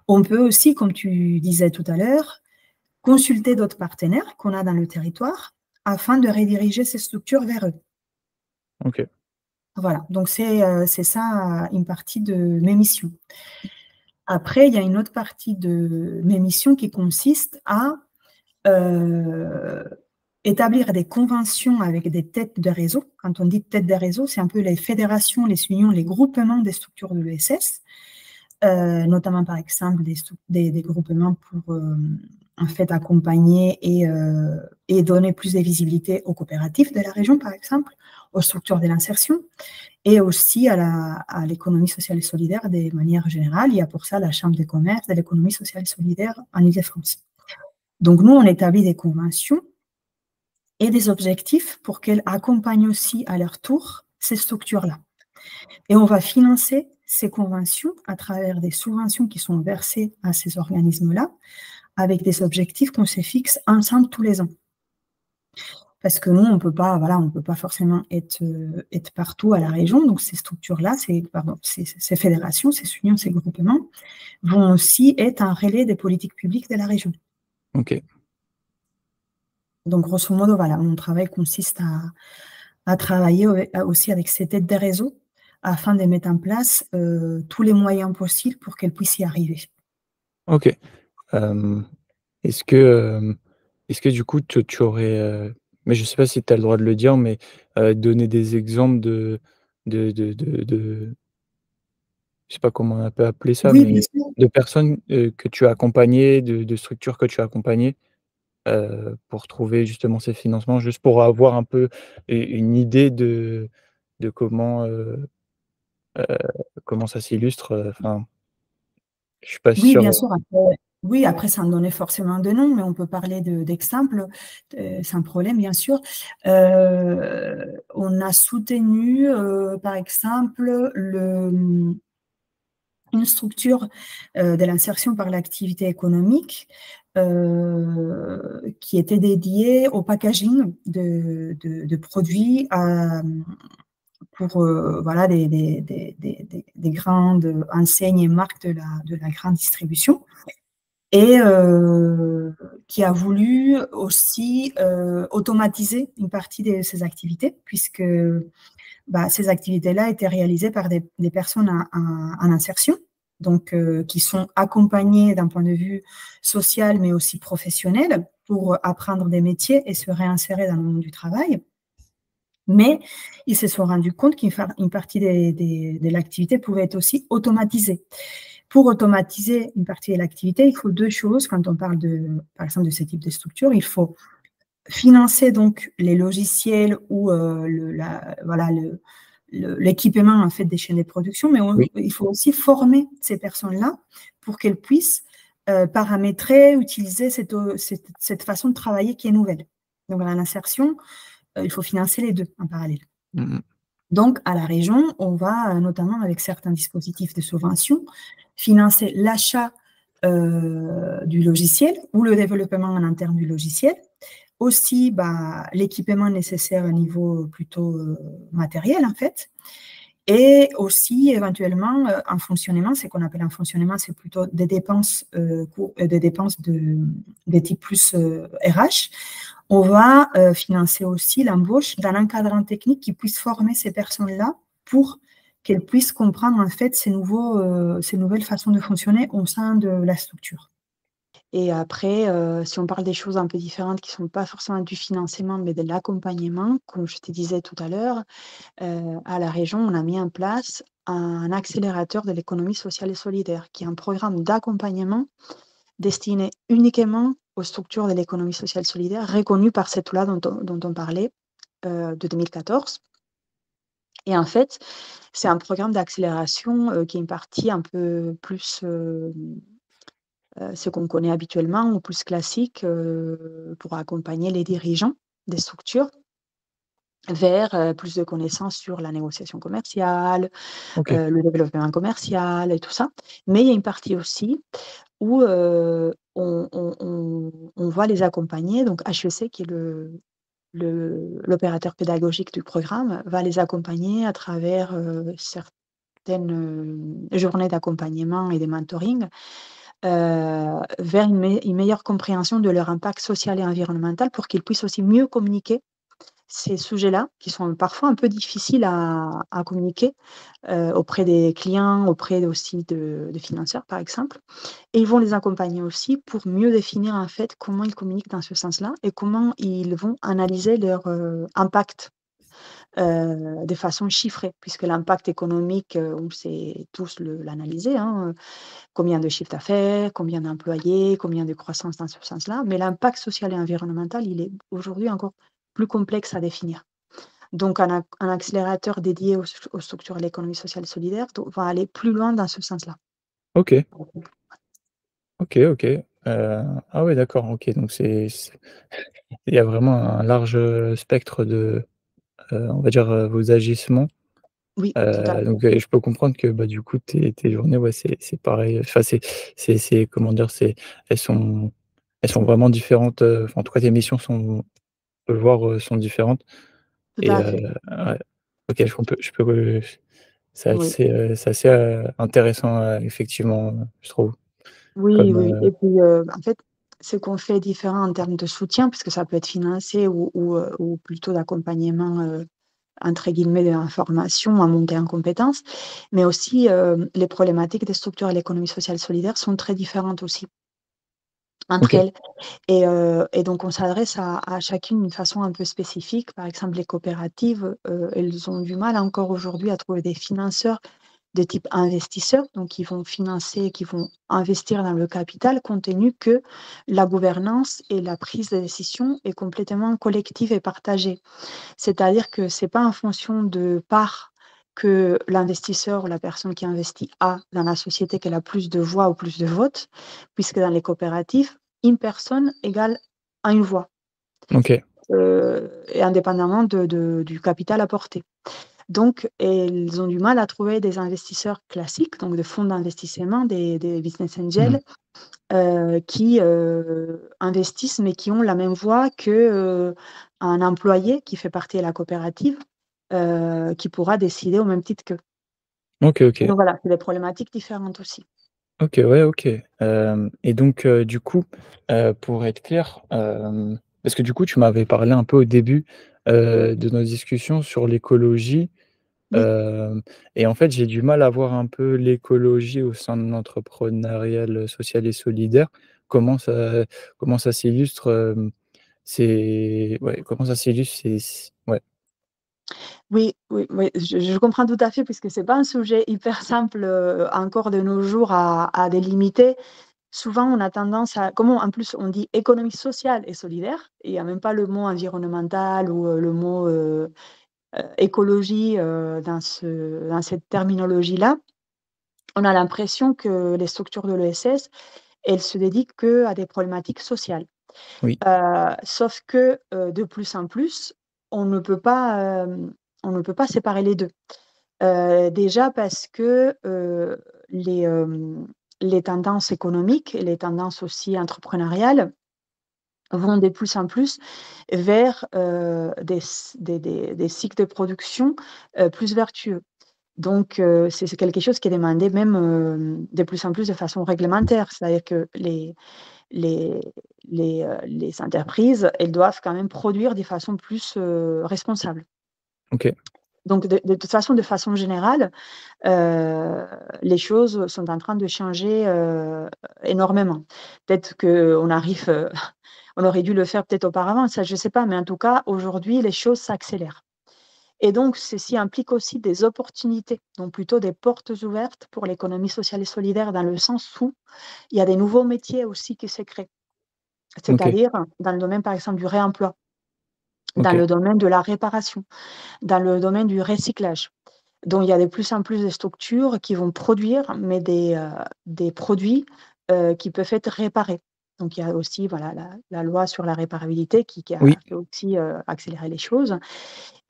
on peut aussi, comme tu disais tout à l'heure, consulter d'autres partenaires qu'on a dans le territoire afin de rediriger ces structures vers eux. OK. Voilà, donc c'est ça une partie de mes missions. Après, il y a une autre partie de mes missions qui consiste à établir des conventions avec des têtes de réseau. Quand on dit têtes de réseau, c'est un peu les fédérations, les unions, les groupements des structures de l'ESS, notamment par exemple des groupements pour en fait accompagner et donner plus de visibilité aux coopératives de la région, par exemple, aux structures de l'insertion, et aussi à l'économie sociale et solidaire de manière générale. Il y a pour ça la Chambre de commerce de l'économie sociale et solidaire en Île-de-France. Donc nous, on établit des conventions et des objectifs pour qu'elles accompagnent aussi à leur tour ces structures-là. Et on va financer ces conventions à travers des subventions qui sont versées à ces organismes-là, avec des objectifs qu'on se fixe ensemble tous les ans. Parce que nous, on peut pas forcément être partout à la région. Donc ces structures-là, ces fédérations, ces unions, ces groupements vont aussi être un relais des politiques publiques de la région. OK. Donc grosso modo, voilà, mon travail consiste à travailler aussi avec ces têtes de réseau afin de mettre en place, tous les moyens possibles pour qu'elles puissent y arriver. OK. Hem, est-ce que, est-ce que du coup tu aurais, mais je sais pas si tu as le droit de le dire, mais, donner des exemples de je sais pas comment on peut appeler ça, Oui, bien mais sûr. de personnes, que tu as accompagnées, de structures que tu as accompagnées, pour trouver justement ces financements, juste pour avoir un peu une idée de heu, comment ça s'illustre, enfin, je suis pas Oui, sûr, bien sûr, après sans donner forcément de nom, mais on peut parler d'exemples, sans problème, bien sûr. On a soutenu, par exemple, une structure, de l'insertion par l'activité économique, qui était dédiée au packaging de produits pour, voilà, des grandes enseignes et marques de la grande distribution. Et qui a voulu aussi, automatiser une partie de ces activités puisque, bah, ces activités-là étaient réalisées par des personnes en insertion, donc qui sont accompagnées d'un point de vue social, mais aussi professionnel pour apprendre des métiers et se réinsérer dans le monde du travail. Mais ils se sont rendus compte qu'une partie de l'activité pouvait être aussi automatisée. Pour automatiser une partie de l'activité, il faut 2 choses quand on parle par exemple, de ce type de structure. Il faut financer donc les logiciels ou voilà, l'équipement en fait des chaînes de production, mais oui. il faut aussi former ces personnes-là pour qu'elles puissent, paramétrer, utiliser cette façon de travailler qui est nouvelle. Donc dans l'insertion, il faut financer les 2 en parallèle. Mmh mh. Donc, à la région, on va, notamment avec certains dispositifs de subvention, financer l'achat, du logiciel ou le développement en interne du logiciel. Aussi, bah, l'équipement nécessaire au niveau plutôt, matériel, en fait. Et aussi éventuellement, un fonctionnement, ce qu'on appelle un fonctionnement, c'est plutôt des dépenses, des dépenses de type plus, RH. On va, financer aussi l'embauche d'un encadrant technique qui puisse former ces personnes-là pour qu'elles puissent comprendre en fait ces nouvelles façons de fonctionner au sein de la structure. Et après, si on parle des choses un peu différentes qui sont pas forcément du financement, mais de l'accompagnement, comme je te disais tout à l'heure, à la région, on a mis en place un accélérateur de l'économie sociale et solidaire, qui est un programme d'accompagnement destiné uniquement aux structures de l'économie sociale et solidaire, reconnues par cette loi dont on parlait, de 2014. Et en fait, c'est un programme d'accélération, qui est une partie un peu plus, ce qu'on connaît habituellement ou plus classique, pour accompagner les dirigeants des structures vers, plus de connaissances sur la négociation commerciale, OK, le développement commercial et tout ça. Mais il y a une partie aussi où, on va les accompagner, donc HEC qui est l'opérateur pédagogique du programme, va les accompagner à travers, certaines, journées d'accompagnement et de mentoring, vers une meilleure compréhension de leur impact social et environnemental pour qu'ils puissent aussi mieux communiquer ces sujets-là, qui sont parfois un peu difficiles à communiquer, auprès des clients, auprès aussi de financeurs, par exemple. Et ils vont les accompagner aussi pour mieux définir, en fait, comment ils communiquent dans ce sens-là et comment ils vont analyser leur, impact, de façon chiffrée. Puisque l'impact économique, on sait tous l'analyser, hein, combien de chiffre d'affaires, combien d'employés, combien de croissance dans ce sens-là. Mais l'impact social et environnemental, il est aujourd'hui encore plus complexe à définir. Donc un accélérateur dédié aux structures de l'économie sociale et solidaire va aller plus loin dans ce sens-là. OK, OK, OK. Ah ouais, d'accord, OK, donc c'est il y a vraiment un large, spectre de, on va dire, vos agissements. Oui, tout à fait. Donc je peux comprendre que, bah, du coup, tes journées, ouais, c'est pareil, enfin, c'est comment dire? Elles sont elles sont vraiment différentes, enfin, en tout cas, tes missions sont, on peut le voir, sont différentes Tout et à fait. ouais. OK, je peux, Oui. c'est assez, intéressant, effectivement, je trouve Oui, comme, oui et puis, en fait, ce qu'on fait est différent en termes de soutien, puisque ça peut être financé ou plutôt d'accompagnement, entre guillemets, de la formation, à monter en compétences. Mais aussi, les problématiques des structures et l'économie sociale solidaire sont très différentes aussi entre OK. elles. Et donc, on s'adresse à chacune d'une façon un peu spécifique. Par exemple, les coopératives, elles ont du mal encore aujourd'hui à trouver des financeurs de type investisseurs, donc qui vont financer, qui vont investir dans le capital, compte tenu que la gouvernance et la prise de décision est complètement collective et partagée. C'est-à-dire que c'est pas en fonction de parts que l'investisseur ou la personne qui investit a dans la société qu'elle a plus de voix ou plus de votes, puisque dans les coopératives, une personne égale à une voix, OK. et indépendamment du capital apporté. Donc, elles ont du mal à trouver des investisseurs classiques, donc des fonds d'investissement, des business Mmh. angels, qui investissent, mais qui ont la même voix que un employé qui fait partie de la coopérative, qui pourra décider au même titre qu'eux. OK, OK. Donc voilà, c'est des problématiques différentes aussi. OK, ouais, OK. Et donc, du coup, pour être clair, parce que du coup, tu m'avais parlé un peu au début, de nos discussions sur l'écologie, Oui. hem et en fait, j'ai du mal à voir un peu l'écologie au sein de l'entrepreneurial, social et solidaire. Comment ça comment ça s'illustre, c'est ouais, comment ça s'illustre, c'est ouais. Oui, oui, oui, je comprends tout à fait puisque c'est pas un sujet hyper simple, encore de nos jours à délimiter. Souvent, on a tendance à comment en plus on dit économie sociale et solidaire et il y a même pas le mot environnemental ou, le mot, écologie, dans cette terminologie-là. On a l'impression que les structures de l'ESS, elles se dédient qu'à des problématiques sociales. Oui, Sauf que, de plus en plus, on ne peut pas, on ne peut pas séparer les 2. Déjà parce que, les, les tendances économiques et les tendances aussi entrepreneuriales vont de plus en plus vers, des cycles de production, plus vertueux. Donc, c'est quelque chose qui est demandé même, de plus en plus de façon réglementaire. C'est-à-dire que les les entreprises, elles doivent quand même produire de façon plus, responsable. OK, Donc de toute façon, de façon générale, heu, les choses sont en train de changer, énormément. Peut-être qu'on arrive, on aurait dû le faire peut-être auparavant, ça je ne sais pas, mais en tout cas, aujourd'hui, les choses s'accélèrent. Et donc, ceci implique aussi des opportunités, donc plutôt des portes ouvertes pour l'économie sociale et solidaire dans le sens où il y a des nouveaux métiers aussi qui se créent. OK, C'est-à-dire dans le domaine, par exemple, du réemploi, dans OK. le domaine de la réparation, dans le domaine du recyclage. Donc, il y a de plus en plus de structures qui vont produire, mais des produits qui peuvent être réparés. Donc, il y a aussi voilà, la loi sur la réparabilité qui a Oui, fait aussi accélérer les choses.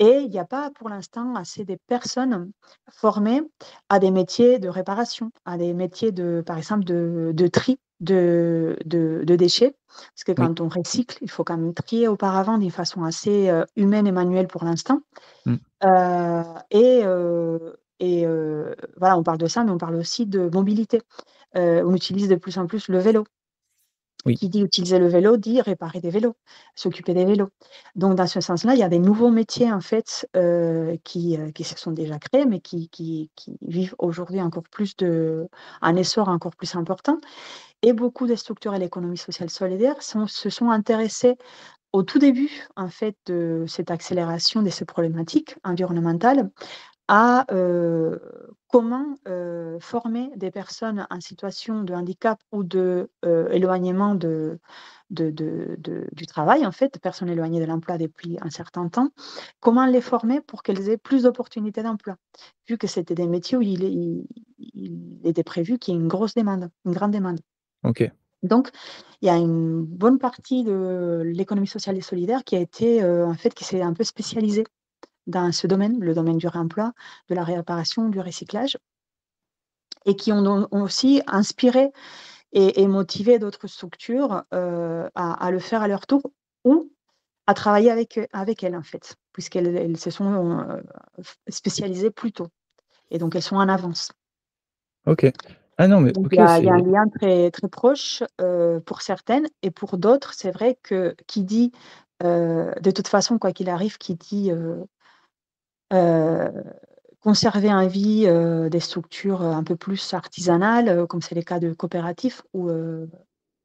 Et il n'y a pas pour l'instant assez de personnes formées à des métiers de réparation, à des métiers de, par exemple, de tri de déchets. Parce que oui. quand on recycle, il faut quand même trier auparavant d'une façon assez humaine et manuelle pour l'instant. Mmh. Heu voilà, on parle de ça, mais on parle aussi de mobilité. On utilise de plus en plus le vélo. Oui, Qui dit utiliser le vélo, dit réparer des vélos, s'occuper des vélos. Donc dans ce sens-là, il y a des nouveaux métiers en fait, qui se sont déjà créés, mais qui vivent aujourd'hui encore plus un essor encore plus important. Et beaucoup de structures et l'économie sociale solidaire se sont intéressées au tout début en fait de cette accélération de ces problématiques environnementales à, comment, former des personnes en situation de handicap ou de, éloignement du travail, en fait, personnes éloignées de l'emploi depuis un certain temps. Comment les former pour qu'elles aient plus d'opportunités d'emploi? Vu que c'était des métiers où il était prévu qu'il y ait une grosse demande, une grande demande. OK. Donc, il y a une bonne partie de l'économie sociale et solidaire qui a été, en fait, qui s'est un peu spécialisée dans ce domaine, le domaine du réemploi, de la réparation, du recyclage et qui ont aussi inspiré et motivé d'autres structures, à le faire à leur tour ou à travailler avec elles, en fait, puisqu'elles se sont, spécialisées plus tôt et donc elles sont en avance. OK. Ah non, mais Donc OK, il y a un c'est lien très très proche, pour certaines et pour d'autres, c'est vrai que qui dit, de toute façon, quoi qu'il arrive, qui dit, heu, conserver en vie, des structures, un peu plus artisanales, comme c'est le cas de coopératifs où,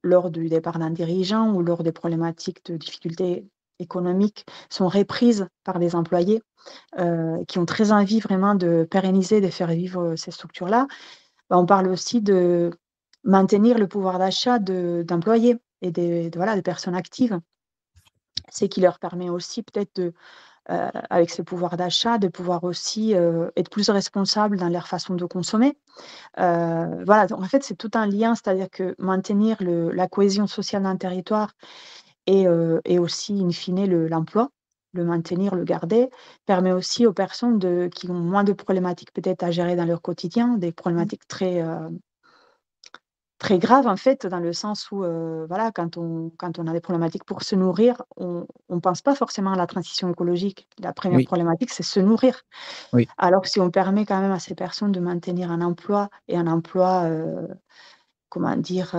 lors du départ d'un dirigeant ou lors des problématiques de difficultés économiques sont reprises par les employés, qui ont très envie vraiment de pérenniser, de faire vivre, ces structures-là. Bah, on parle aussi de maintenir le pouvoir d'achat d'employés et des personnes actives. C'est qui leur permet aussi peut-être avec ce pouvoir d'achat, de pouvoir aussi, être plus responsables dans leur façon de consommer. Voilà, donc en fait, c'est tout un lien, c'est-à-dire que maintenir la cohésion sociale d'un territoire et aussi in fine l'emploi, le maintenir, le garder, permet aussi aux personnes qui ont moins de problématiques peut-être à gérer dans leur quotidien, des problématiques très grave en fait, dans le sens où, voilà, quand on a des problématiques pour se nourrir, on pense pas forcément à la transition écologique. La première oui, problématique, c'est se nourrir. oui, Alors que si on permet quand même à ces personnes de maintenir un emploi et un emploi, comment dire?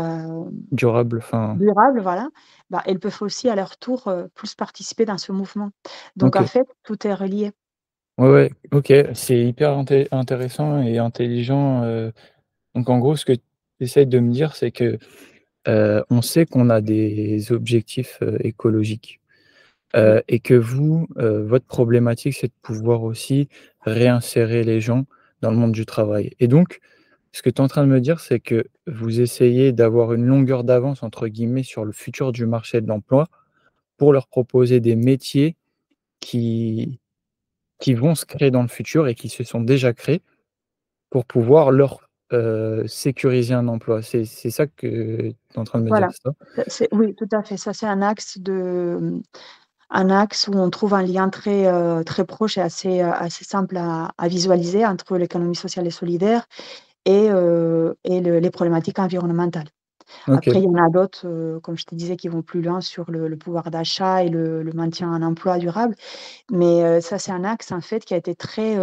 durable, enfin, Durable, voilà, bah, elles peuvent aussi à leur tour, plus participer dans ce mouvement. Donc en OK. fait, tout est relié. Ouais, ouais, OK, c'est hyper intéressant et intelligent, donc en gros, ce que tu essaies de me dire, c'est que, on sait qu'on a des objectifs, écologiques, Oui, et que vous, votre problématique, c'est de pouvoir aussi réinsérer les gens dans le monde du travail et donc ce que tu es en train de me dire, c'est que vous essayez d'avoir une «longueur d'avance» entre guillemets sur le futur du marché de l'emploi pour leur proposer des métiers qui vont se créer dans le futur et qui se sont déjà créés pour pouvoir leur, sécuriser un emploi. C'est ça que tu es en train de me dire, voilà. c'est ça? C'est oui, tout à fait. Ça, c'est un axe où on trouve un lien très proche et assez simple à visualiser entre l'économie sociale et solidaire et les problématiques environnementales. OK, Après, il y en a d'autres, comme je te disais, qui vont plus loin sur le pouvoir d'achat et le maintien en emploi durable. Mais, ça, c'est un axe, en fait, qui a été très,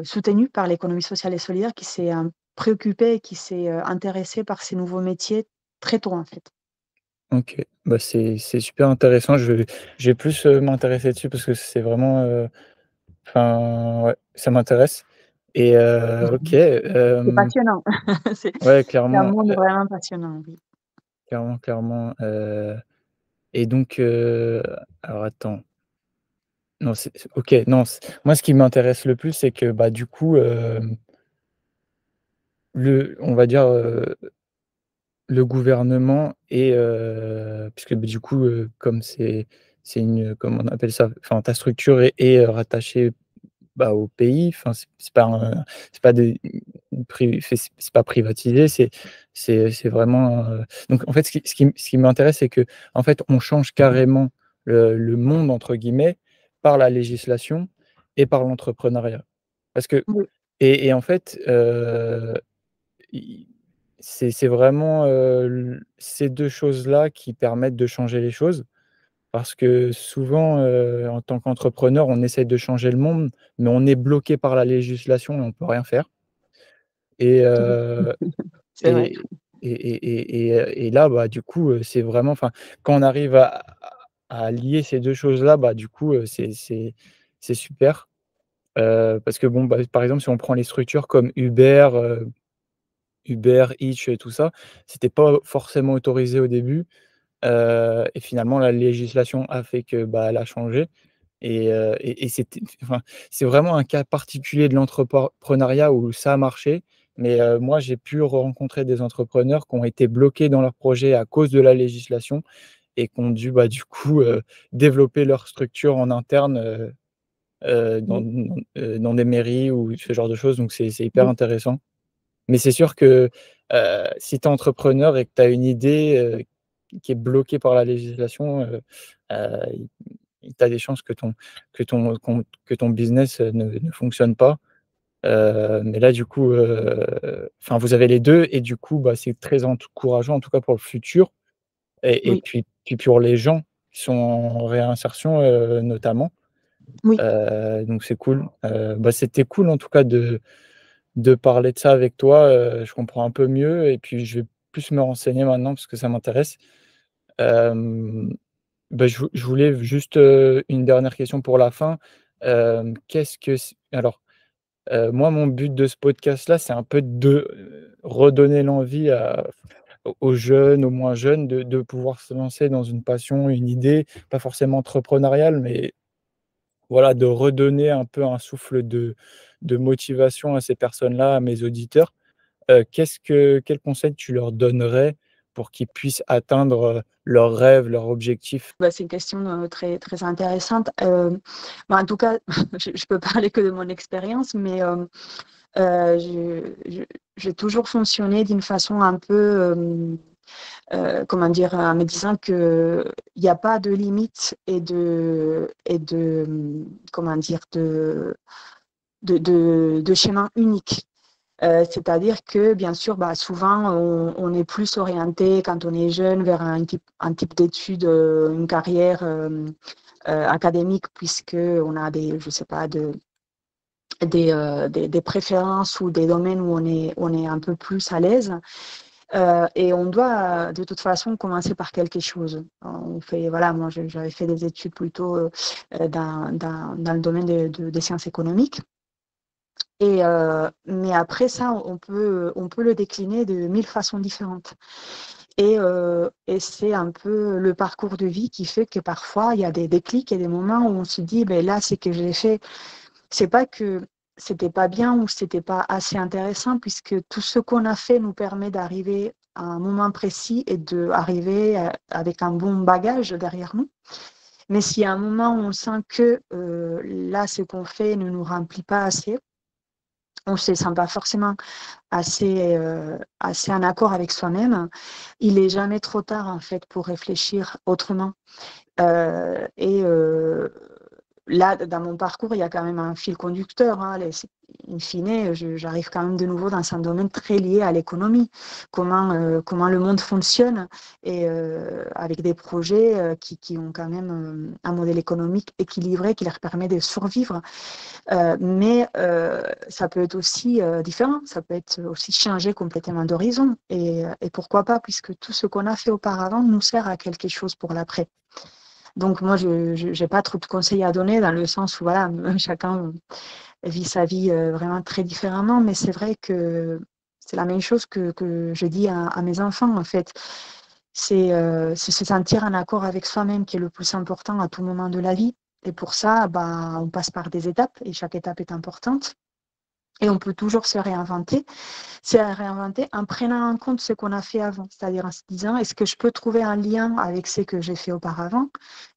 soutenu par l'économie sociale et solidaire qui s'est, préoccupée et qui s'est, intéressée par ces nouveaux métiers très tôt, en fait. OK. Bah, c'est super intéressant. Je vais plus, m'intéresser dessus parce que c'est vraiment, enfin, ouais, ça m'intéresse et OK, C'est passionnant. C'est ouais, c'est un clairement, monde vraiment passionnant, oui. clairement, clairement, et donc, alors attends. Non, c'est OK, non, moi, ce qui m'intéresse le plus, c'est que, bah, du coup, on va dire, le gouvernement et puisque, bah, du coup, comme c'est une, comment on appelle ça? Enfin, ta structure est rattachée, bah, au pays, enfin, c'est pas des c'est pas privatisé, c'est vraiment, donc en fait, ce qui m'intéresse, c'est qu'en fait, on change carrément le «monde» entre guillemets par la législation et par l'entrepreneuriat. Parce que Oui, et en fait, i c'est vraiment, ces 2 choses-là qui permettent de changer les choses. Parce que souvent, en tant qu'entrepreneur, on essaie de changer le monde, mais on est bloqué par la législation et on peut rien faire et tout c'est vrai. et et là, bah, du coup, c'est vraiment, enfin, quand on arrive à lier ces 2 choses-là, bah, du coup, c'est super, parce que bon, bah, par exemple, si on prend les structures comme Uber, Eats, tout ça, c'était pas forcément autorisé au début, et finalement la législation a fait que, bah, elle a changé. Et c'était, enfin, c'est vraiment un cas particulier de l'entrepreneuriat où ça a marché, mais moi, j'ai pu rencontrer des entrepreneurs qui ont été bloqués dans leur projet à cause de la législation et qui ont dû, bah, du coup, développer leur structure en interne, Oui, dans des mairies ou ce genre de choses, donc c'est hyper oui, intéressant. Mais c'est sûr que, si tu es entrepreneur et que tu as une idée, qui est bloquée par la législation, il tu as des chances que ton business, ne fonctionne pas. Mais là, du coup, enfin, vous avez les 2 et du coup, bah, c'est très encourageant, en tout cas pour le futur et oui, puis pour les gens qui sont en réinsertion, notamment. oui, Donc c'est cool. Bah, c'était cool en tout cas de parler de ça avec toi, je comprends un peu mieux et puis je vais plus me renseigner maintenant parce que ça m'intéresse. Hem, je voulais juste, une dernière question pour la fin. Qu'est-ce que c alors, moi, mon but de ce podcast-là, c'est un peu de, redonner l'envie aux jeunes, aux moins jeunes de pouvoir se lancer dans une passion, une idée, pas forcément entrepreneuriale, mais voilà, de redonner un peu un souffle de motivation à ces personnes-là, à mes auditeurs. Quel conseil tu leur donnerais pour qu'ils puissent atteindre, leurs rêves, leurs objectifs? Bah, c'est une question, très très intéressante. Bah, en tout cas, je peux parler que de mon expérience, mais je j'ai toujours fonctionné d'une façon un peu, comment dire? En me disant qu'il y a pas de limite comment dire? De schéma unique. C'est-à-dire que, bien sûr, bah, souvent, on est plus orienté, quand on est jeune, vers un type d'études, une carrière académique, puisqu'on a je sais pas, des préférences ou des domaines où on est un peu plus à l'aise. Et on doit, de toute façon, commencer par quelque chose. Voilà, moi, j'avais fait des études plutôt dans le domaine des sciences économiques. Mais après ça, on peut le décliner de 1000 façons différentes. Et c'est un peu le parcours de vie qui fait que parfois, il y a des déclics et des moments où on se dit, ben là, c'est que j'ai fait, c'est pas que c'était pas bien ou c'était pas assez intéressant, puisque tout ce qu'on a fait nous permet d'arriver à un moment précis et d'arriver avec un bon bagage derrière nous. Mais s'il y a un moment où on sent que là, ce qu'on fait ne nous remplit pas assez, on ne se sent pas forcément assez en accord avec soi-même, il n'est jamais trop tard en fait pour réfléchir autrement. Et là, dans mon parcours, il y a quand même un fil conducteur. Hein, in fine, j'arrive quand même de nouveau dans un domaine très lié à l'économie, comment le monde fonctionne, et avec des projets qui ont quand même un modèle économique équilibré qui leur permet de survivre. Mais ça peut être aussi différent, ça peut être aussi changer complètement d'horizon. Et pourquoi pas, puisque tout ce qu'on a fait auparavant nous sert à quelque chose pour l'après. Donc moi, je n'ai pas trop de conseils à donner, dans le sens où voilà, chacun vit sa vie vraiment très différemment, mais c'est vrai que c'est la même chose que je dis à mes enfants, en fait. C'est se sentir en accord avec soi-même qui est le plus important à tout moment de la vie. Et pour ça, bah, on passe par des étapes et chaque étape est importante. Et on peut toujours se réinventer en prenant en compte ce qu'on a fait avant, c'est-à-dire en se disant, est-ce que je peux trouver un lien avec ce que j'ai fait auparavant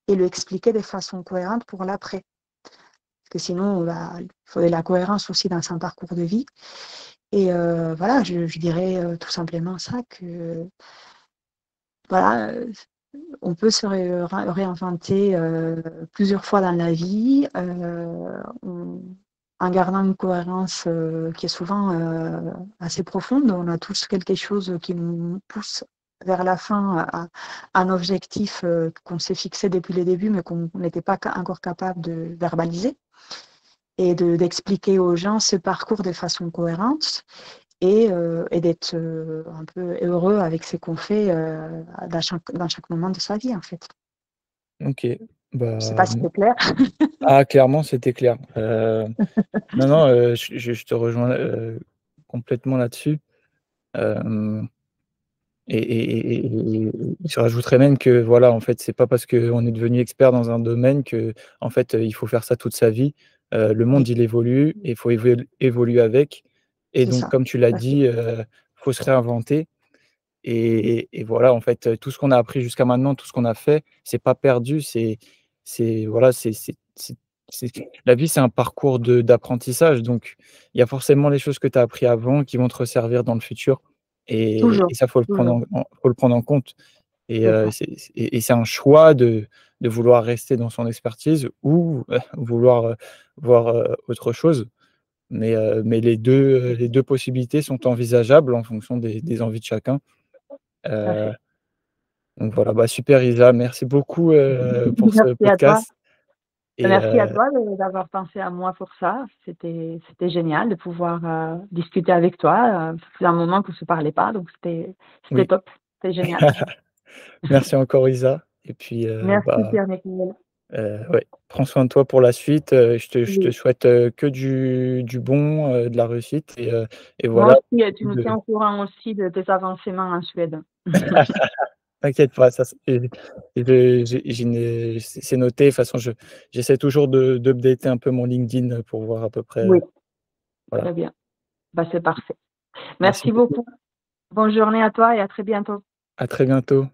et le expliquer de façon cohérente pour l'après. Parce que sinon, bah, il faudrait la cohérence aussi dans son parcours de vie. Et voilà, je dirais tout simplement ça, que voilà, on peut se réinventer plusieurs fois dans la vie, en gardant une cohérence qui est souvent assez profonde. On a tous quelque chose qui nous pousse vers la fin à un objectif qu'on s'est fixé depuis le début, mais qu'on n'était pas encore capable de verbaliser, et d'expliquer aux gens ce parcours de façon cohérente, et d'être un peu heureux avec ce qu'on fait dans chaque moment de sa vie, en fait. OK. Je ne sais Bah, pas si c'est clair. clairement, c'était clair. Non, non, je te rejoins, complètement là-dessus. Hem et je rajouterais même que voilà, en fait, c'est pas parce qu'on est devenu expert dans un domaine qu'en fait, il faut faire ça toute sa vie. Le Oui, monde, il évolue et il faut évoluer avec et c'est donc ça, comme tu l'as tout à fait. dit, faut se réinventer et voilà, en fait, tout ce qu'on a appris jusqu'à maintenant, tout ce qu'on a fait, c'est pas perdu, c'est voilà, c'est la vie, c'est un parcours d'apprentissage, donc il y a forcément les choses que tu as appris avant qui vont te resservir dans le futur et Toujours, ça, toujours, faut le prendre en compte et c'est ça. c'est un choix de vouloir rester dans son expertise ou vouloir, voir, autre chose, mais les 2 possibilités sont envisageables en fonction des envies de chacun. Tout à Heu, fait. donc voilà, bah, super Isa, merci beaucoup, pour ce Merci à toi. podcast. et Merci à toi d'avoir pensé à moi pour ça. C'était génial de pouvoir discuter avec toi. Ça faisait un moment qu'on ne se parlait pas, donc c'était oui. top. C'était génial. Merci encore Isa et puis, Merci Pierre-Michel. ouais, prends soin de toi pour la suite, je te Oui. souhaite, que du bon, de la réussite et Moi voilà. aussi, tu me tiens au courant aussi de tes avancements en Suède. T'inquiète pas, ça et j'ai c'est noté. De toute façon, j'essaie toujours d'updater un peu mon LinkedIn pour voir à peu près, Oui, voilà. très bien. Bah, c'est parfait. Merci Merci beaucoup. beaucoup. Bonne journée à toi et à très bientôt. À très bientôt.